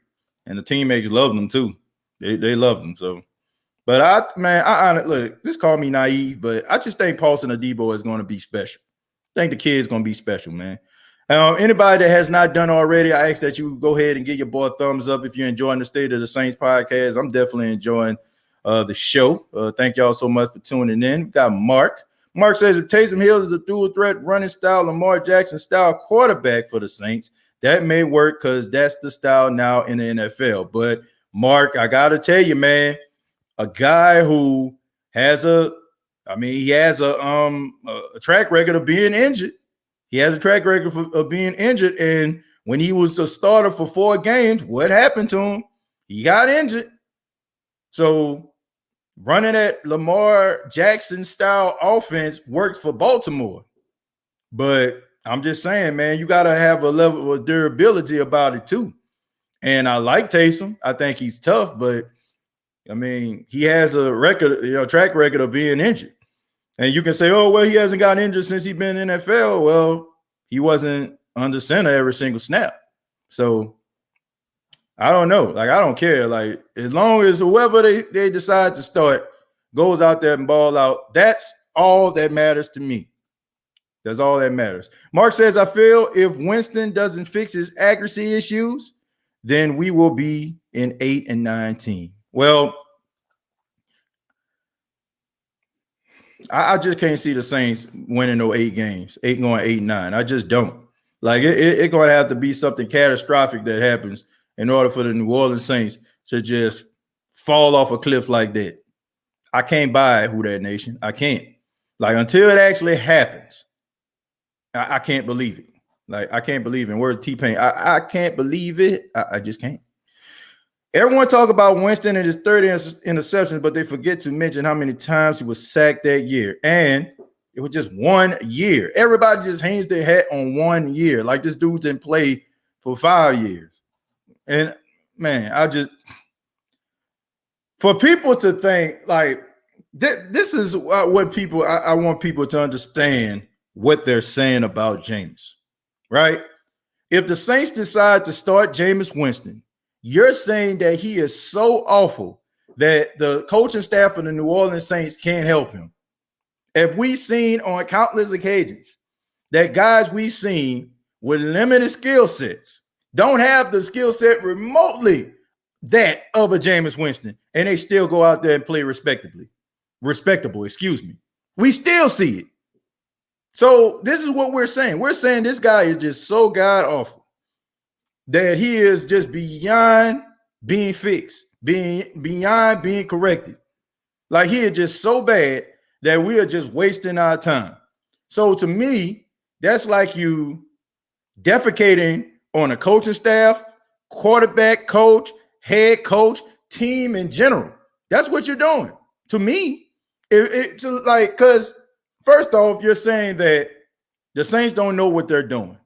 And the teammates loved him too. They loved him. So, but I look, this call me naive, but I just think Paulson Adebo is going to be special. I think the kid's going to be special, man. Anybody that has not done already, I ask that you go ahead and give your boy a thumbs up if you're enjoying the State of the Saints podcast. I'm definitely enjoying the show. Thank y'all so much for tuning in. We got Mark. Mark says if Taysom Hill is a dual threat running style, Lamar Jackson style quarterback for the Saints, that may work because that's the style now in the NFL. But Mark, I got to tell you, man, a guy who has he has a track record of being injured. He has a track record of being injured. And when he was a starter for 4 games, what happened to him? He got injured. So running that Lamar Jackson style offense works for Baltimore. But I'm just saying, man, you got to have a level of durability about it too. And I like Taysom. I think he's tough, but I mean, he has a record, track record of being injured. And you can say, oh, well, he hasn't gotten injured since he's been in the NFL. Well, he wasn't under center every single snap. So I don't know. Like, I don't care. Like, as long as whoever they decide to start goes out there and ball out, that's all that matters to me. That's all that matters. Mark says, I feel if Winston doesn't fix his accuracy issues, then we will be in 8-9 Well, I just can't see the Saints winning no 8 games, 8 going 8-9. I just don't. Like, it's going to have to be something catastrophic that happens in order for the New Orleans Saints to just fall off a cliff like that. I can't buy it, Who Dat Nation. I can't. Like, until it actually happens, I can't believe it. Like, I can't believe it. Where's T-Pain? I can't believe it. I just can't. Everyone talk about Winston and his 30 interceptions, but they forget to mention how many times he was sacked that year. And it was just 1 year. Everybody just hangs their hat on 1 year. Like, this dude didn't play for 5 years. And, man, for people to think, like, this is what people, I want people to understand what they're saying about Jameis, right? If the Saints decide to start Jameis Winston, you're saying that he is so awful that the coaching staff of the New Orleans Saints can't help him. If we've seen on countless occasions that guys we've seen with limited skill sets don't have the skill set remotely that of a Jameis Winston, and they still go out there and play respectable, we still see it. So this is what we're saying. We're saying this guy is just so god awful that he is just beyond being fixed, beyond being corrected. Like, he is just so bad that we are just wasting our time. So to me, that's like you defecating on a coaching staff, quarterback, coach, head coach, team in general. That's what you're doing. To me, because first off, you're saying that the Saints don't know what they're doing.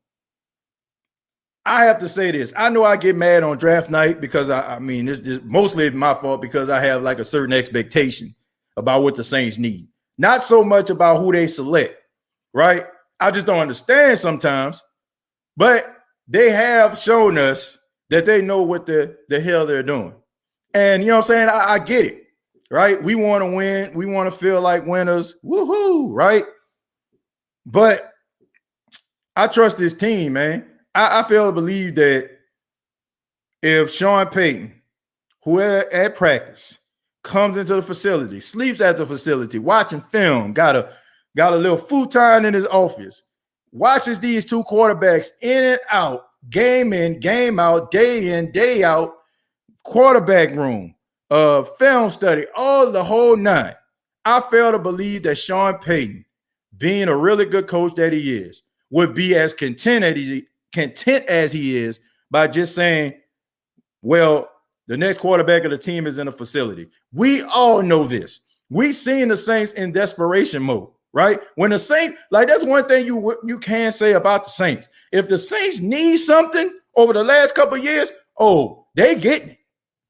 I have to say this. I know I get mad on draft night because it's mostly my fault because I have like a certain expectation about what the Saints need. Not so much about who they select, right? I just don't understand sometimes, but they have shown us that they know what the hell they're doing. And you know what I'm saying? I get it, right? We want to win. We want to feel like winners. Woohoo, right? But I trust this team, man. I feel to believe that if Sean Payton, who at practice, comes into the facility, sleeps at the facility, watching film, got a little futon in his office, watches these two quarterbacks in and out, game in, game out, day in, day out, quarterback room, film study, all the whole nine. I fail to believe that Sean Payton, being a really good coach that he is, would be as content as he is by just saying, well, the next quarterback of the team is in a facility. We all know this. We've seen the Saints in desperation mode, right? When the Saints, like that's one thing you can say about the Saints. If the Saints need something over the last couple of years, oh, they getting it.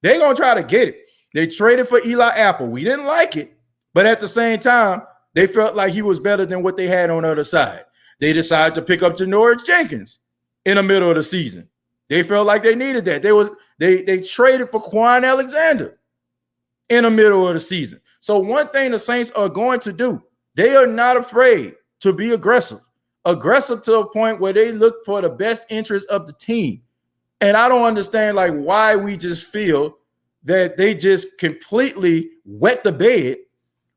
They're going to try to get it. They traded for Eli Apple. We didn't like it, but at the same time, they felt like he was better than what they had on the other side. They decided to pick up Janoris Jenkins in the middle of the season. They felt like they needed that. They traded for Quan Alexander in the middle of the season. So one thing the Saints are going to do, they are not afraid to be aggressive to a point where they look for the best interest of the team. And I don't understand like why we just feel that they just completely wet the bed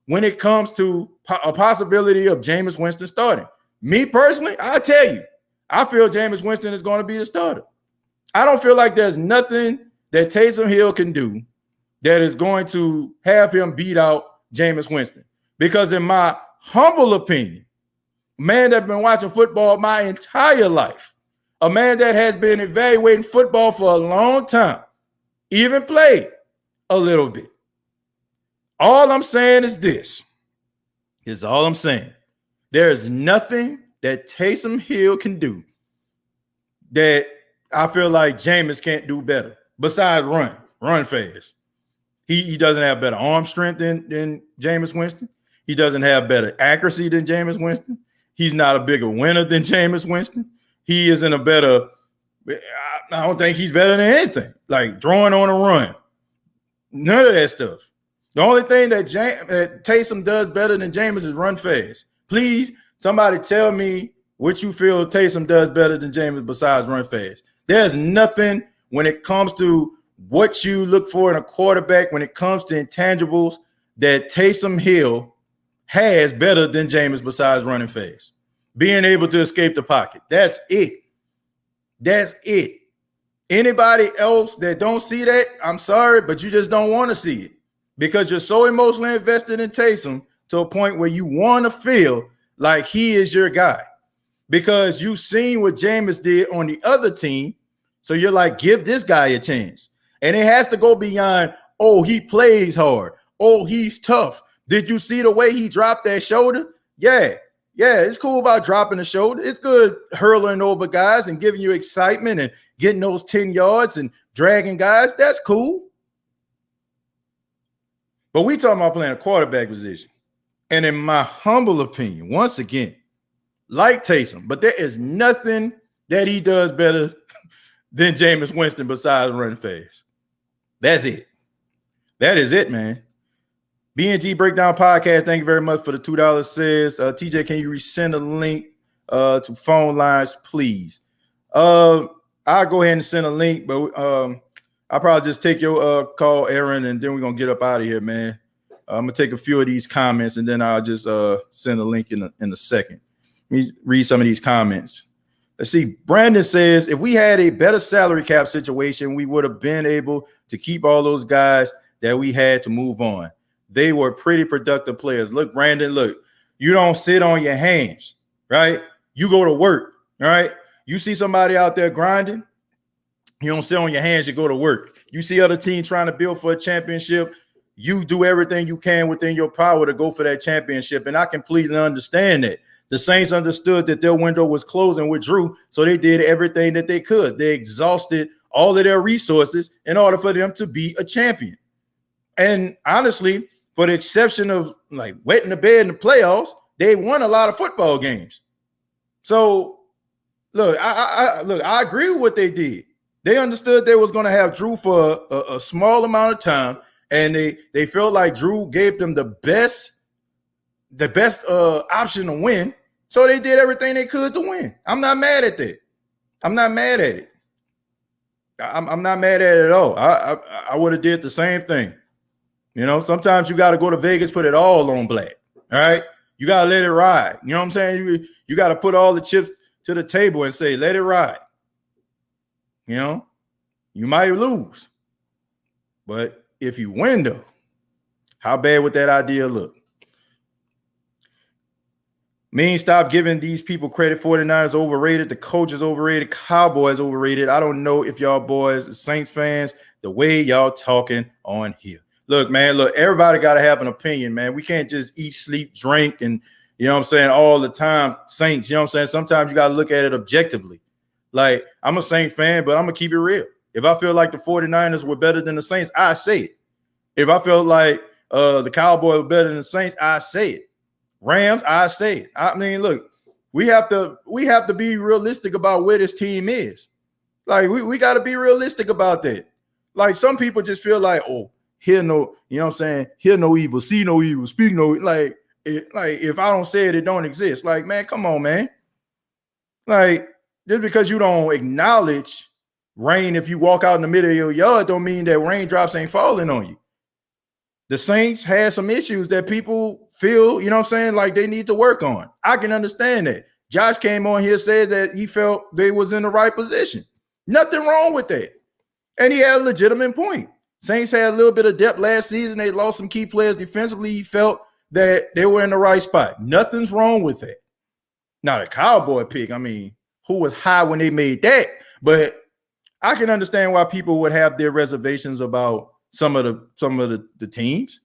when it comes to a possibility of Jameis Winston starting. Me personally, I tell you, I feel Jameis Winston is going to be the starter. I don't feel like there's nothing that Taysom Hill can do that is going to have him beat out Jameis Winston. Because in my humble opinion, a man that's been watching football my entire life, a man that has been evaluating football for a long time, even played a little bit. All I'm saying is this. Is all I'm saying. There is nothing that Taysom Hill can do that I feel like Jameis can't do better besides run fast. He doesn't have better arm strength than Jameis Winston. He doesn't have better accuracy than Jameis Winston. He's not a bigger winner than Jameis Winston. He isn't a better – I don't think he's better than anything, like throwing on a run. None of that stuff. The only thing that Taysom does better than Jameis is run fast. Please, somebody tell me what you feel Taysom does better than Jameis besides run fast. There's nothing when it comes to what you look for in a quarterback, when it comes to intangibles, that Taysom Hill has better than Jameis besides running fast. Being able to escape the pocket. That's it. That's it. Anybody else that don't see that, I'm sorry, but you just don't want to see it because you're so emotionally invested in Taysom to a point where you want to feel like he is your guy because you've seen what Jameis did on the other team. So you're like, give this guy a chance. And it has to go beyond, oh, he plays hard. Oh, he's tough. Did you see the way he dropped that shoulder? Yeah, it's cool about dropping the shoulder. It's good hurling over guys and giving you excitement and getting those 10 yards and dragging guys. That's cool. But we talking about playing a quarterback position. And in my humble opinion, once again, like Taysom, but there is nothing that he does better than Jameis Winston besides running fast. That's it. That is it, man. BNG Breakdown Podcast, thank you very much for the $2 says. TJ, can you resend a link to phone lines, please? I'll go ahead and send a link, but I'll probably just take your call, Aaron, and then we're going to get up out of here, man. I'm going to take a few of these comments, and then I'll just send a link in a second. Let me read some of these comments. Let's see. Brandon says, if we had a better salary cap situation, we would have been able to keep all those guys that we had to move on. They were pretty productive players. Look, Brandon, look, you don't sit on your hands, right? You go to work, all right? You see somebody out there grinding, you don't sit on your hands, you go to work. You see other teams trying to build for a championship, you do everything you can within your power to go for that championship, and I completely understand that. The Saints understood that their window was closing with Drew, so they did everything that they could. They exhausted all of their resources in order for them to be a champion. And honestly, for the exception of like wetting the bed in the playoffs, they won a lot of football games. So, look, I agree with what they did. They understood they was going to have Drew for a small amount of time, and they felt like Drew gave them the best option to win. So they did everything they could to win. I'm not mad at that. I'm not mad at it. I'm not mad at it at all. I would have did the same thing. You know, sometimes you got to go to Vegas, put it all on black. All right. You got to let it ride. You know what I'm saying? You got to put all the chips to the table and say, let it ride. You know, you might lose. But if you win, though, how bad would that idea look? Stop giving these people credit. 49ers overrated. The coach is overrated. Cowboys overrated. I don't know if y'all boys, Saints fans, the way y'all talking on here. Look, man, look, everybody got to have an opinion, man. We can't just eat, sleep, drink, and, you know what I'm saying, all the time, Saints, you know what I'm saying? Sometimes you got to look at it objectively. Like, I'm a Saint fan, but I'm going to keep it real. If I feel like the 49ers were better than the Saints, I say it. If I felt like the Cowboys were better than the Saints, I say it. Rams, I say it. I mean, look, we have to be realistic about where this team is. Like, we got to be realistic about that. Like, some people just feel like, oh, hear no, you know what I'm saying? Hear no evil, see no evil, speak no, like if I don't say it, it don't exist. Like, man, come on, man. Like, just because you don't acknowledge rain, if you walk out in the middle of your yard, don't mean that raindrops ain't falling on you. The Saints had some issues that people feel, you know what I'm saying, like they need to work on. I can understand that. Josh came on here, said that he felt they was in the right position. Nothing wrong with that. And he had a legitimate point. Saints had a little bit of depth last season. They lost some key players defensively. He felt that they were in the right spot. Nothing's wrong with that. Now, the Cowboy pick, I mean, who was high when they made that? But I can understand why people would have their reservations about some of the teams.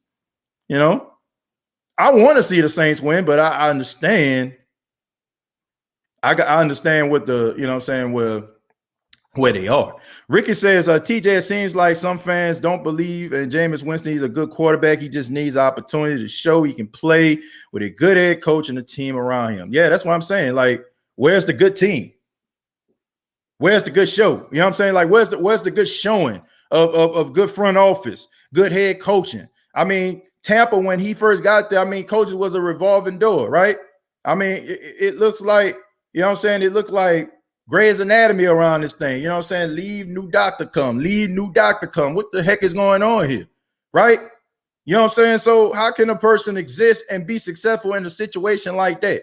You know, I want to see the Saints win, but I understand. I understand what the, you know what I'm saying, where they are. Ricky says, TJ, it seems like some fans don't believe in Jameis Winston. He's a good quarterback. He just needs opportunity to show he can play with a good head coach and a team around him. Yeah, that's what I'm saying. Like, where's the good team? Where's the good show? You know what I'm saying? Like, where's the good showing of good front office, good head coaching? I mean, Tampa, when he first got there, I mean, coaches was a revolving door, right? I mean, it looks like, you know what I'm saying? It looked like Grey's Anatomy around this thing. You know what I'm saying? Leave, new doctor come. Leave, new doctor come. What the heck is going on here? Right? You know what I'm saying? So how can a person exist and be successful in a situation like that?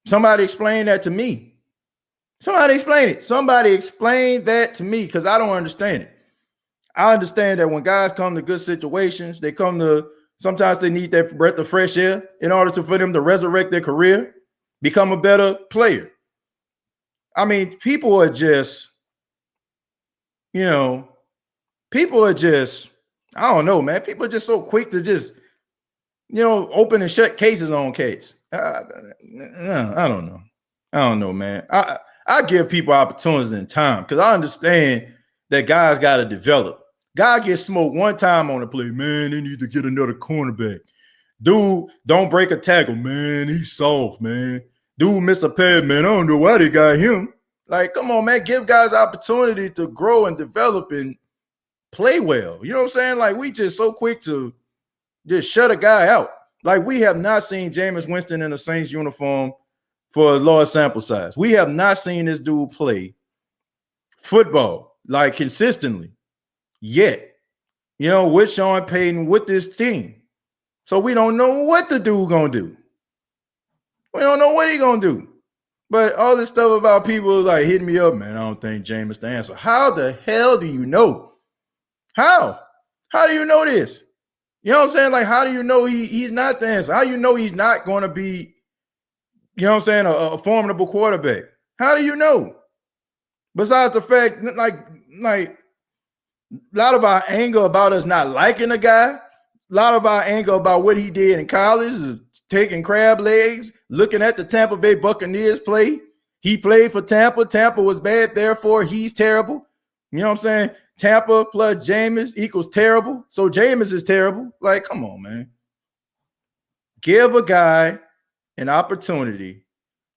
Somebody explain that to me. Somebody explain it. Somebody explain that to me, because I don't understand it. I understand that when guys come to good situations, they come to, sometimes they need that breath of fresh air in order for them to resurrect their career, become a better player. I mean, people are just, you know, I don't know, man. People are just so quick to just, you know, open and shut cases on case. I don't know. I don't know, man. I give people opportunities and time, because I understand that guys got to develop. Guy gets smoked one time on the play, man, they need to get another cornerback. Dude, don't break a tackle, man. He's soft, man. Dude, miss a pad, man. I don't know why they got him. Like, come on, man. Give guys opportunity to grow and develop and play well. You know what I'm saying? Like, we just so quick to just shut a guy out. Like, we have not seen Jameis Winston in a Saints uniform for a large sample size. We have not seen this dude play football, like, consistently yet. You know, with Sean Payton, with this team. So we don't know what the dude gonna do. We don't know what he gonna do. But all this stuff about people like hitting me up, man, I don't think Jameis the answer. How the hell do you know? How do you know this? You know what I'm saying? Like, how do you know he's not the answer? How do you know he's not going to be, you know what I'm saying, a formidable quarterback? How do you know? Besides the fact, like a lot of our anger about us not liking the guy, a lot of our anger about what he did in college is taking crab legs, looking at the Tampa Bay Buccaneers play. He played for Tampa. Tampa was bad, therefore he's terrible. You know what I'm saying? Tampa plus Jameis equals terrible. So Jameis is terrible. Like, come on, man. Give a guy an opportunity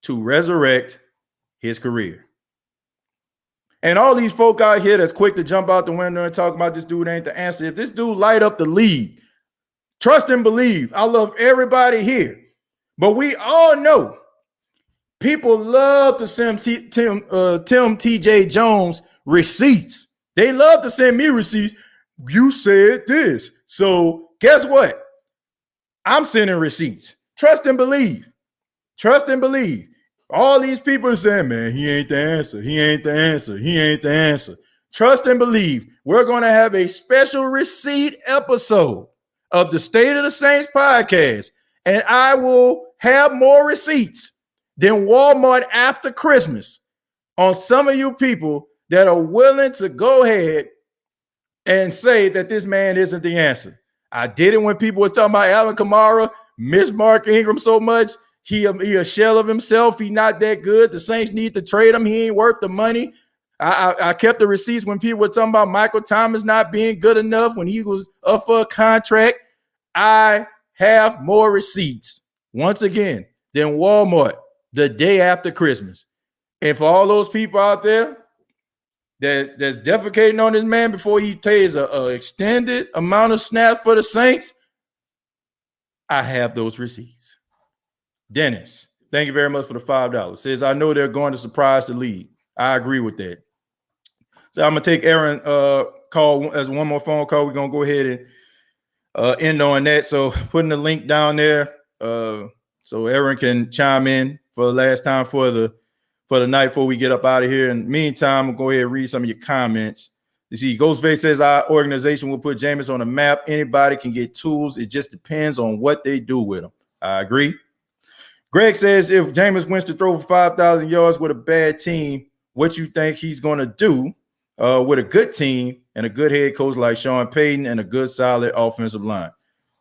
to resurrect his career. And all these folk out here that's quick to jump out the window and talk about this dude ain't the answer. If this dude light up the league, trust and believe. I love everybody here. But we all know people love to send Tim TJ Jones receipts. They love to send me receipts. You said this. So guess what? I'm sending receipts. Trust and believe. Trust and believe. All these people are saying, man, he ain't the answer. He ain't the answer. He ain't the answer. Trust and believe. We're going to have a special receipt episode of the State of the Saints podcast, and I will have more receipts than Walmart after Christmas on some of you people that are willing to go ahead and say that this man isn't the answer. I did it when people was talking about Alvin Kamara, miss Mark Ingram so much. He a shell of himself. He not that good. The Saints need to trade him. He ain't worth the money. I kept the receipts when people were talking about Michael Thomas not being good enough when he was up for a contract. I have more receipts, once again, than Walmart the day after Christmas. And for all those people out there that's defecating on this man before he plays a extended amount of snaps for the Saints, I have those receipts. Dennis, thank you very much for the $5. Says, I know they're going to surprise the league. I agree with that. So I'm going to take Aaron call as one more phone call. We're going to go ahead and end on that. So putting the link down there so Aaron can chime in for the last time for the night before we get up out of here. In the meantime, we'll go ahead and read some of your comments. You see, Ghostface says our organization will put Jameis on a map. Anybody can get tools. It just depends on what they do with them. I agree. Greg says if Jameis wins to throw for 5,000 yards with a bad team, what you think he's going to do with a good team and a good head coach like Sean Payton and a good, solid offensive line?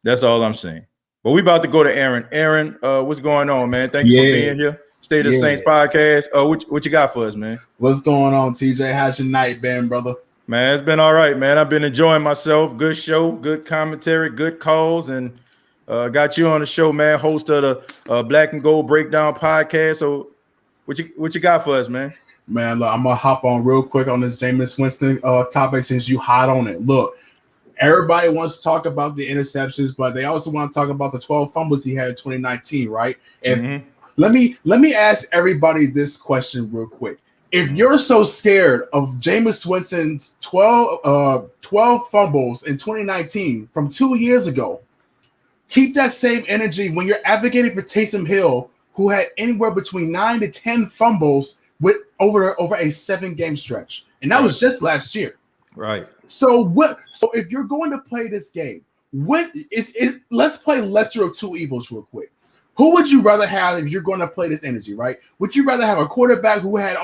That's all I'm saying. But we about to go to Aaron. Aaron, what's going on, man? Thank you for being here. State of the Saints podcast. What you got for us, man? What's going on, TJ? How's your night been, brother? Man, it's been all right, man. I've been enjoying myself. Good show, good commentary, good calls, and got you on the show, man. Host of the Black and Gold Breakdown podcast. So, what you got for us, man? Man, look, I'm gonna hop on real quick on this Jameis Winston topic since you hot on it. Look, everybody wants to talk about the interceptions, but they also want to talk about the 12 fumbles he had in 2019, right? And let me ask everybody this question real quick. If you're so scared of Jameis Winston's 12 fumbles in 2019 from 2 years ago, keep that same energy when you're advocating for Taysom Hill, who had anywhere between 9 to 10 fumbles with over a 7-game stretch, and that was just last year. Right. So if you're going to play this game, let's play lesser of two evils real quick. Who would you rather have if you're going to play this energy, right? Would you rather have a quarterback who had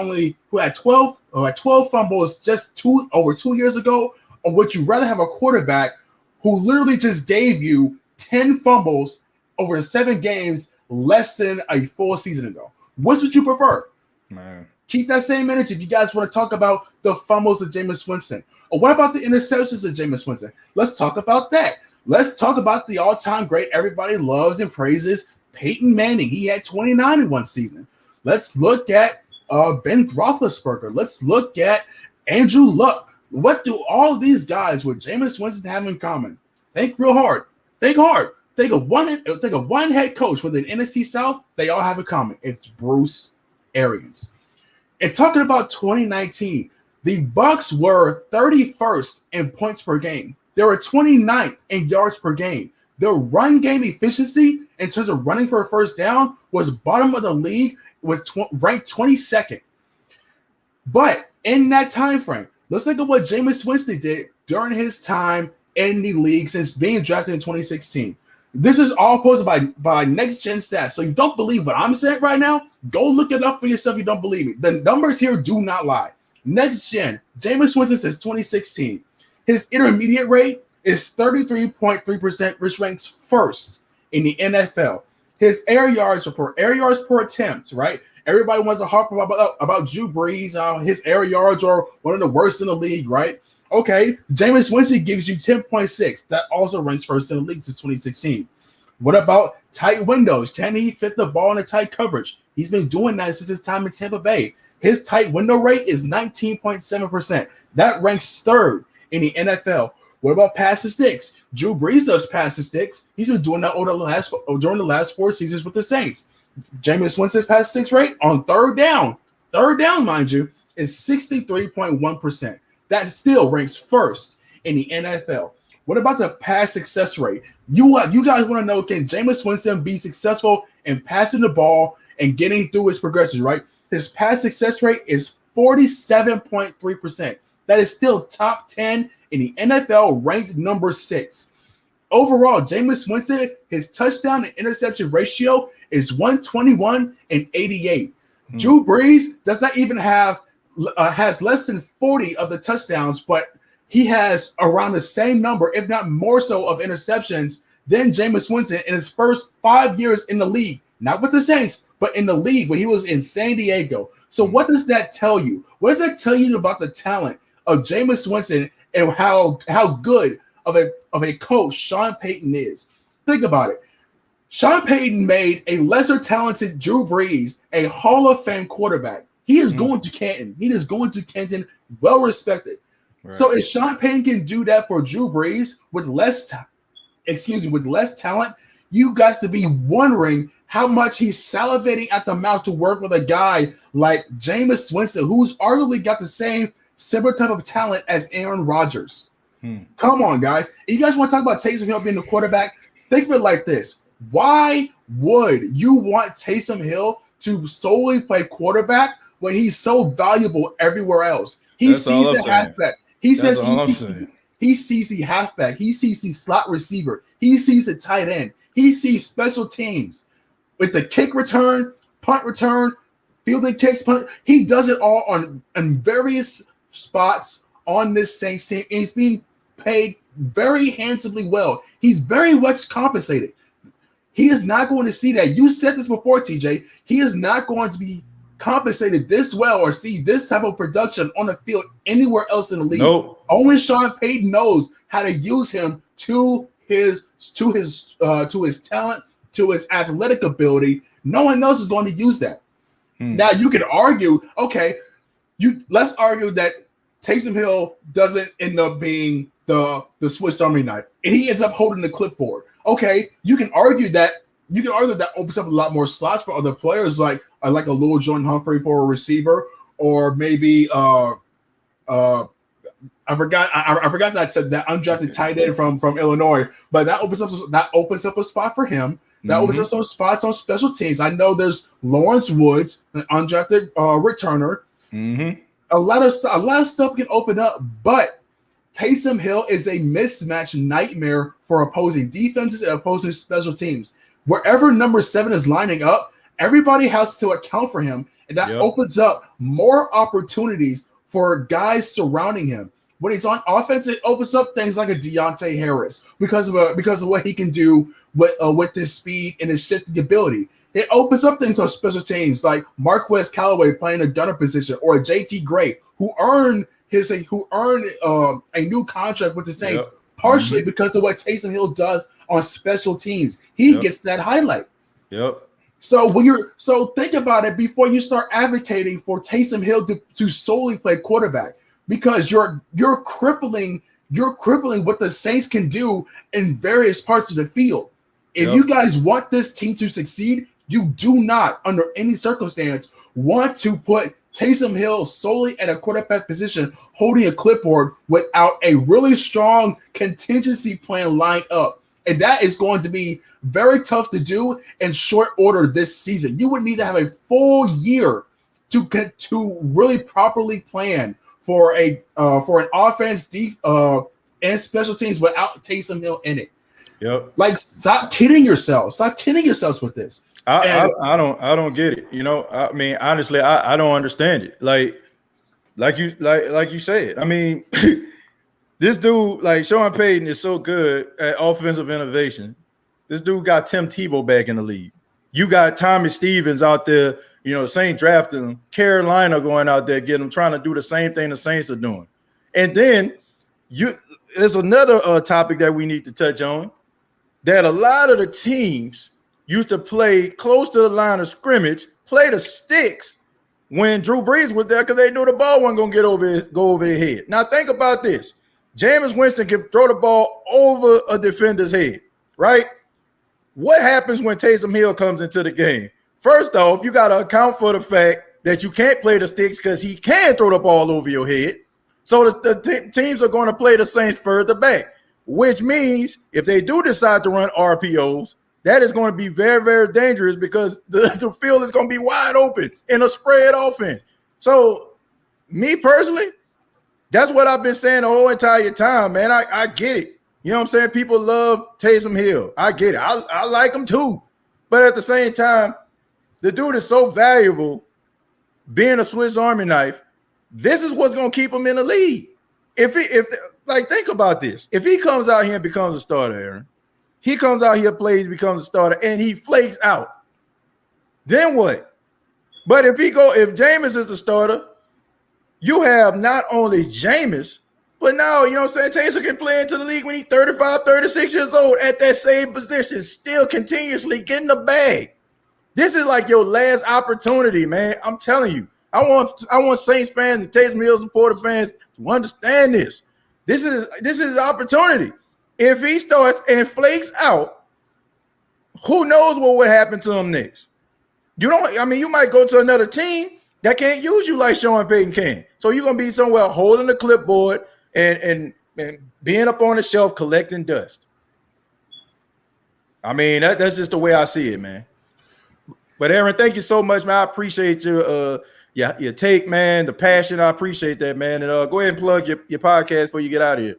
12 fumbles just over 2 years ago, or would you rather have a quarterback who literally just gave you 10 fumbles over 7 games less than a full season ago? Which would you prefer? Man. Keep that same energy if you guys want to talk about the fumbles of Jameis Winston. Or what about the interceptions of Jameis Winston? Let's talk about that. Let's talk about the all-time great everybody loves and praises, Peyton Manning. He had 29 in one season. Let's look at Ben Roethlisberger. Let's look at Andrew Luck. What do all these guys with Jameis Winston have in common? Think real hard. Think hard. Think of one head coach with an NFC South. They all have in common. It's Bruce Arians. And talking about 2019, the Bucs were 31st in points per game. They were 29th in yards per game. Their run game efficiency in terms of running for a first down was bottom of the league, was ranked 22nd. But in that time frame, let's look at what Jameis Winston did during his time in the league since being drafted in 2016. This is all posted by Next Gen Stats. So you don't believe what I'm saying right now? Go look it up for yourself. You don't believe me. The numbers here do not lie. Next Gen, Jameis Winston since 2016. His intermediate rate is 33.3%, which ranks first in the NFL. His air yards per attempt, right? Everybody wants to harp about Drew Brees. His air yards are one of the worst in the league, right? Okay, Jameis Winston gives you 10.6. That also ranks first in the league since 2016. What about tight windows? Can he fit the ball in a tight coverage? He's been doing that since his time in Tampa Bay. His tight window rate is 19.7%. That ranks third in the NFL. What about pass to sticks? Drew Brees does pass to sticks. He's been doing that during the last 4 seasons with the Saints. Jameis Winston's pass to sticks rate on third down, mind you, is 63.1%. That still ranks first in the NFL. What about the pass success rate? You guys want to know, can Jameis Winston be successful in passing the ball and getting through his progressions, right? His pass success rate is 47.3%. That is still top 10 in the NFL, ranked number 6. Overall, Jameis Winston, his touchdown to interception ratio is 121 and 88. Drew Brees does not even have has less than 40 of the touchdowns, but he has around the same number, if not more so, of interceptions than Jameis Winston in his first 5 years in the league. Not with the Saints, but in the league when he was in San Diego. So what does that tell you? What does that tell you about the talent of Jameis Winston and how good of a coach Sean Payton is? Think about it. Sean Payton made a lesser talented Drew Brees a Hall of Fame quarterback. He is going to Canton. He is going to Canton, well respected. Right. So if Sean Payton can do that for Drew Brees with less talent, you guys to be wondering how much he's salivating at the mouth to work with a guy like Jameis Winston, who's arguably got the same similar type of talent as Aaron Rodgers. Come on, guys. If you guys want to talk about Taysom Hill being the quarterback, think of it like this. Why would you want Taysom Hill to solely play quarterback when he's so valuable everywhere else? He sees the halfback. He says he sees the halfback. He sees the slot receiver. He sees the tight end. He sees special teams with the kick return, punt return, fielding kicks, punt. He does it all on various spots on this Saints team, and he's being paid very handsomely well. He's very much compensated. He is not going to see that. You said this before, TJ. He is not going to be compensated this well or see this type of production on the field anywhere else in the league. Nope. Only Sean Payton knows how to use him to his talent, to his athletic ability. No one else is going to use that. Now you can argue, let's argue that Taysom Hill doesn't end up being the Swiss Army knife, and he ends up holding the clipboard. Okay, you can argue that opens up a lot more slots for other players, like a Lil Jordan Humphrey for a receiver, or maybe I forgot that I said that undrafted tight end from Illinois, but that opens up a spot for him. That opens up some spots on special teams. I know there's Lawrence Woods, an undrafted returner. A lot of stuff can open up, but Taysom Hill is a mismatch nightmare for opposing defenses and opposing special teams. Wherever number 7 is lining up, everybody has to account for him, and that opens up more opportunities for guys surrounding him. When he's on offense, it opens up things like a Deontay Harris because of what he can do with his speed and his shifting ability. It opens up things on special teams like Marquez Callaway playing a gunner position, or a JT Gray who earned a new contract with the Saints partially because of what Taysom Hill does on special teams. He gets that highlight. So think about it before you start advocating for Taysom Hill to solely play quarterback, because you're crippling what the Saints can do in various parts of the field. If you guys want this team to succeed, you do not, under any circumstance, want to put Taysom Hill solely at a quarterback position holding a clipboard without a really strong contingency plan lined up. And that is going to be very tough to do in short order this season. You would need to have a full year to really properly plan for an offense and special teams without Taysom Hill in it. Like, stop kidding yourselves. Stop kidding yourselves with this. I don't get it. I mean, honestly, I don't understand it. Like you said. I mean, this dude, like Sean Payton, is so good at offensive innovation. This dude got Tim Tebow back in the league. You got Tommy Stevens out there, Saints drafting him. Carolina going out there getting him, trying to do the same thing the Saints are doing. And then there's another topic that we need to touch on, that a lot of the teams used to play close to the line of scrimmage, play the sticks when Drew Brees was there because they knew the ball wasn't going to go over their head. Now think about this. Jameis Winston can throw the ball over a defender's head, right? What happens when Taysom Hill comes into the game? First off, you got to account for the fact that you can't play the sticks because he can throw the ball over your head. So the teams are going to play the Saints further back, which means if they do decide to run RPOs, that is going to be very, very dangerous because the field is going to be wide open in a spread offense. So me personally, that's what I've been saying the whole entire time, man. I get it. You know what I'm saying? People love Taysom Hill. I get it. I like him too. But at the same time, the dude is so valuable, being a Swiss Army knife, this is what's going to keep him in the league. Think about this. If he comes out here and becomes a starter, Aaron, he comes out here, plays, becomes a starter, and he flakes out, then what? But if Jameis is the starter, you have not only Jameis, but now, you know what I'm saying, Taysom can play into the league when he's 35, 36 years old at that same position, still continuously getting the bag. This is like your last opportunity, man. I'm telling you. I want Saints fans and Taysom Hill supporter fans to understand this. This is his opportunity. If he starts and flakes out, who knows what would happen to him next? You might go to another team that can't use you like Sean Payton can. So you're gonna be somewhere holding the clipboard and being up on the shelf collecting dust. I mean, that's just the way I see it, man. But Aaron, thank you so much, man. I appreciate your take, man, the passion. I appreciate that, man. And go ahead and plug your podcast before you get out of here.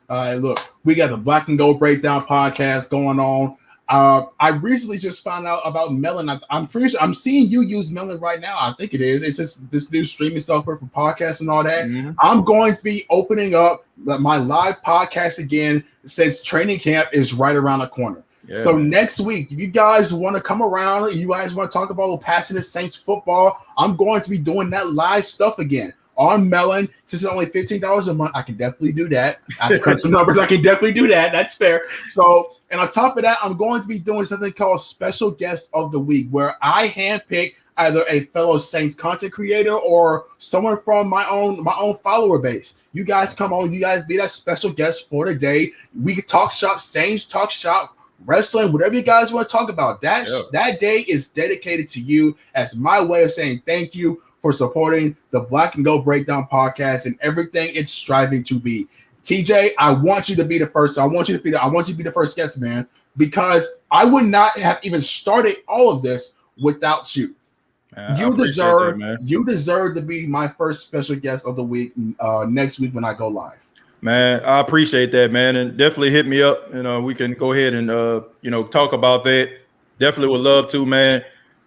All right, look, we got the Black and Gold Breakdown podcast going on. I recently just found out about Melon. I'm pretty sure I'm seeing you use Melon right now. I think it is. It's just this new streaming software for podcasts and all that. Mm-hmm. I'm going to be opening up my live podcast again since training camp is right around the corner. Yeah. So next week, if you guys want to come around, you guys want to talk about passionate Saints football, I'm going to be doing that live stuff again on Melon. Since it's only $15 a month, I can definitely do that. I have to crunch some numbers. I can definitely do that. That's fair. So, and on top of that, I'm going to be doing something called Special Guest of the Week, where I handpick either a fellow Saints content creator or someone from my own follower base. You guys come on. You guys be that special guest for the day. We can talk shop, Saints talk shop, wrestling, whatever you guys want to talk about. That day is dedicated to you as my way of saying thank you for supporting the Black and Gold Breakdown podcast and everything it's striving to be. TJ, I want you to be the first. I want you to be the first guest, man, because I would not have even started all of this without you. You deserve to be my first special guest of the week next week when I go live. Man, I appreciate that, man, and definitely hit me up. We can go ahead and talk about that. Definitely would love to, man.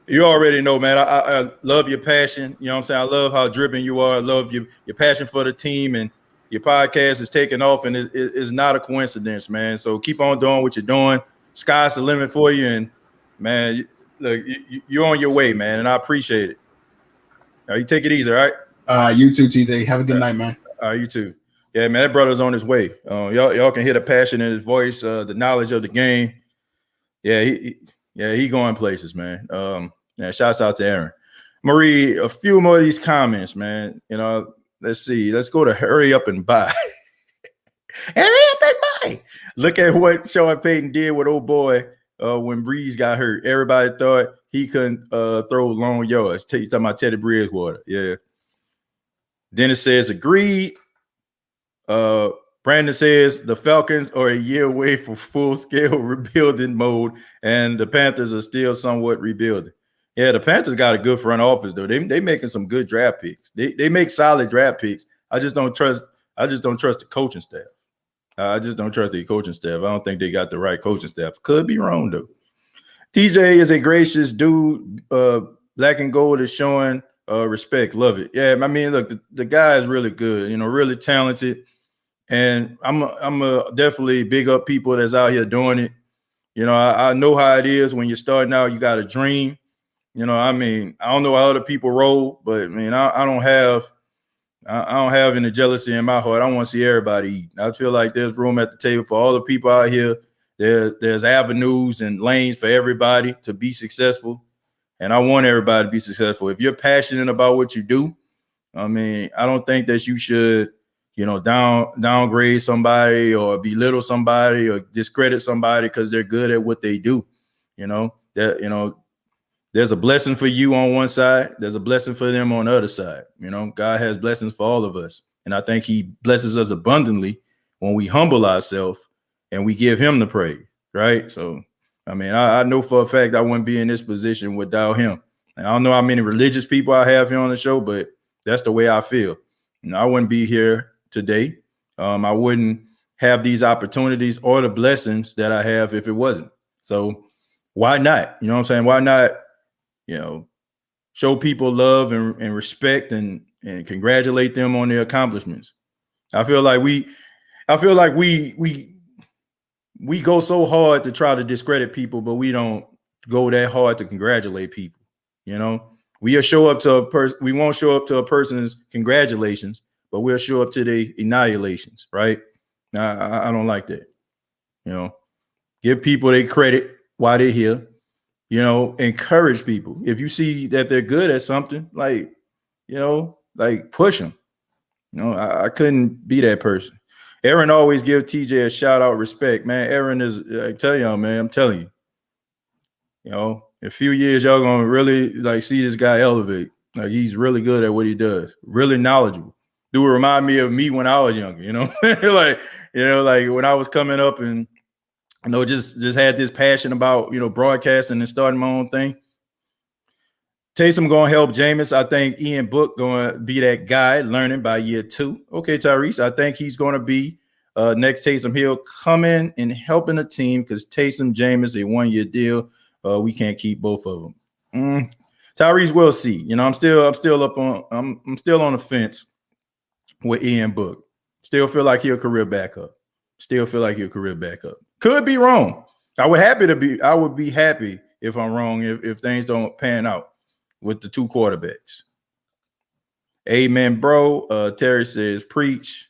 You already know, man. I love your passion. You know what I'm saying? I love how driven you are. I love your passion for the team, and your podcast is taking off, and it's not a coincidence, man. So keep on doing what you're doing. Sky's the limit for you, and man, look, you're on your way, man, and I appreciate it. All right, you take it easy, all right? You too, TJ. Have a good night, man. You too. Yeah, man, that brother's on his way. Y'all can hear the passion in his voice, the knowledge of the game. Yeah, he going places, man. Shouts out to Aaron. Marie, a few more of these comments, man. Let's see. Let's go to Hurry Up and Buy. Hurry up and buy. Look at what Sean Payton did with old boy when Brees got hurt. Everybody thought he couldn't throw long yards. You talking about Teddy Bridgewater. Yeah. Dennis says, agreed. Brandon says the Falcons are a year away from full-scale rebuilding mode, and the Panthers are still somewhat rebuilding. Yeah, the Panthers got a good front office, though. They making some good draft picks. They make solid draft picks. I just don't trust the coaching staff. I just don't trust the coaching staff. I don't think they got the right coaching staff. Could be wrong, though. TJ is a gracious dude. Black and Gold is showing respect. Love it. Yeah, I mean, look, the guy is really good, really talented. And I'm definitely big up people that's out here doing it. I know how it is when you're starting out. You got a dream. I don't know how other people roll, but I don't have any jealousy in my heart. I want to see everybody eat. I feel like there's room at the table for all the people out here. There's avenues and lanes for everybody to be successful, and I want everybody to be successful. If you're passionate about what you do, I don't think that you should downgrade somebody or belittle somebody or discredit somebody because they're good at what they do. There's a blessing for you on one side. There's a blessing for them on the other side. God has blessings for all of us. And I think he blesses us abundantly when we humble ourselves and we give him the praise, right? So, I know for a fact I wouldn't be in this position without him. And I don't know how many religious people I have here on the show, but that's the way I feel. I wouldn't be here today. I wouldn't have these opportunities or the blessings that I have if it wasn't. So why not? You know what I'm saying? Why not, show people love and respect and and congratulate them on their accomplishments. I feel like we go so hard to try to discredit people, but we don't go that hard to congratulate people. You know, we'll show up to a person. We won't show up to a person's congratulations, but we'll show up to their annihilations. Right? I don't like that. You know, give people their credit while they're here. You know, encourage people. If you see that they're good at something, like, you know, like push them. You know, I couldn't be that person. Aaron always give TJ a shout out, respect, man. Aaron is, I tell y'all, man, I'm telling you, you know, in a few years, y'all gonna really like see this guy elevate. Like he's really good at what he does, really knowledgeable. Do remind me of me when I was younger, you know, like when I was coming up and just had this passion about, broadcasting and starting my own thing. Taysom going to help Jameis. I think Ian Book going to be that guy learning by year 2. Okay, Tyrese, I think he's going to be next Taysom Hill coming and helping the team because Taysom, Jameis, a 1-year deal. We can't keep both of them. Tyrese, we'll see. I'm still on the fence with Ian Book. Still feel like he'll career backup. Could be wrong. I would be happy if I'm wrong if things don't pan out with the 2 quarterbacks. Amen, bro. Terry says, preach,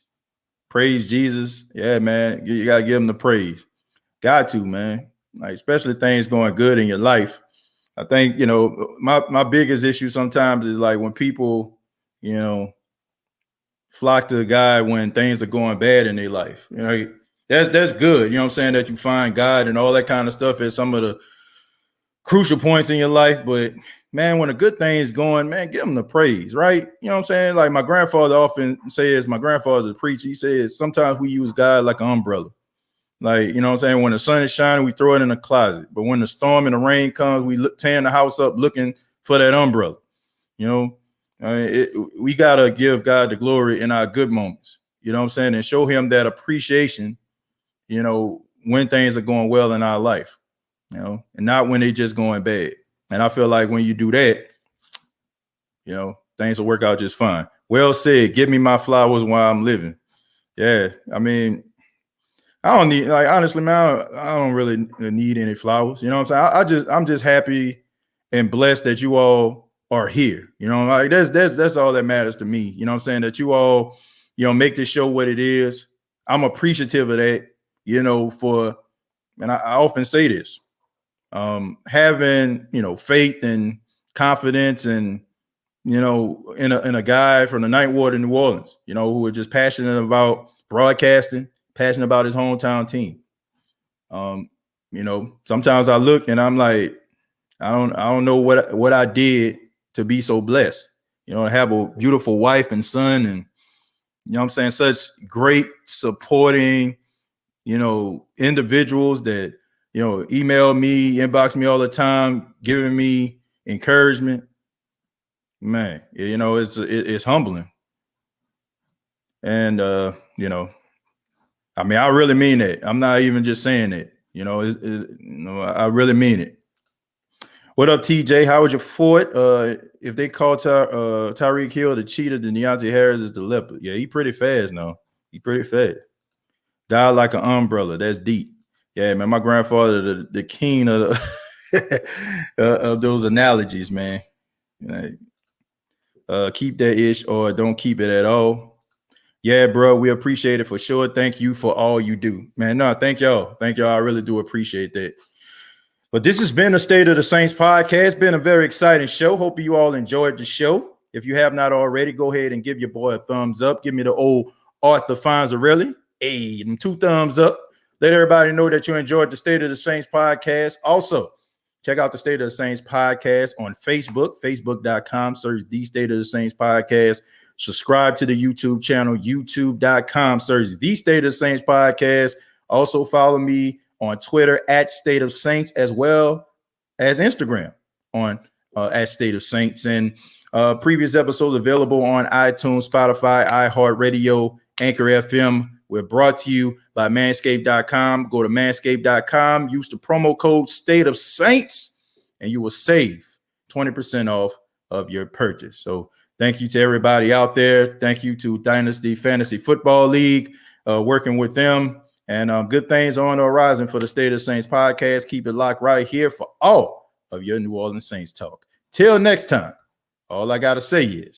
praise Jesus. Yeah, man. You gotta give him the praise. Got to, man. Like, especially things going good in your life. I think, my biggest issue sometimes is like when people, flock to the guy when things are going bad in their life. That's good. You know what I'm saying? That you find God and all that kind of stuff at some of the crucial points in your life. But man, when a good thing is going, man, give him the praise, right? You know what I'm saying? Like my grandfather often says, my grandfather's a preacher. He says sometimes we use God like an umbrella. Like, you know what I'm saying? When the sun is shining, we throw it in the closet. But when the storm and the rain comes, we tearing the house up looking for that umbrella. We got to give God the glory in our good moments. You know what I'm saying? And show him that appreciation, when things are going well in our life, and not when they just going bad. And I feel like when you do that, things will work out just fine. Well said. Give me my flowers while I'm living. Yeah. I mean, I don't need, like, honestly, man, I don't really need any flowers. You know what I'm saying? I'm just happy and blessed that you all are here. Like that's all that matters to me. You know what I'm saying? That you all, make this show what it is. I'm appreciative of that, and I often say this, having, faith and confidence and, in a guy from the Ninth Ward in New Orleans, who are just passionate about broadcasting, passionate about his hometown team. Sometimes I look and I'm like, I don't know what I did to be so blessed, to have a beautiful wife and son and, such great supporting, individuals that, email me, inbox me all the time, giving me encouragement. Man, it's humbling. And, I mean, I really mean it. I'm not even just saying it, I really mean it. What up, TJ? How would you fought if they call Tyreek Hill the cheater, then Deontay Harris is the leopard? Yeah, he pretty fast now. He pretty fast. Die like an umbrella. That's deep. Yeah, man. My grandfather, the king of of those analogies, man. Keep that ish or don't keep it at all. Yeah, bro. We appreciate it for sure. Thank you for all you do, man. No, thank y'all. Thank y'all. I really do appreciate that. But this has been the State of the Saints podcast. It's been a very exciting show. Hope you all enjoyed the show. If you have not already, go ahead and give your boy a thumbs up. Give me the old Arthur Fonzarelli. Hey, them 2 thumbs up. Let everybody know that you enjoyed the State of the Saints podcast. Also, check out the State of the Saints podcast on Facebook, facebook.com. Search the State of the Saints podcast. Subscribe to the YouTube channel, youtube.com. Search the State of the Saints podcast. Also follow me on Twitter at State of Saints, as well as Instagram on at State of Saints. And previous episodes available on iTunes, Spotify, iHeartRadio, Anchor FM. We're brought to you by Manscaped.com. Go to Manscaped.com, use the promo code State of Saints, and you will save 20% off of your purchase. So Thank you to everybody out there. Thank you to Dynasty Fantasy Football League, working with them. And good things are on the horizon for the State of the Saints podcast. Keep it locked right here for all of your New Orleans Saints talk. Till next time, all I got to say is,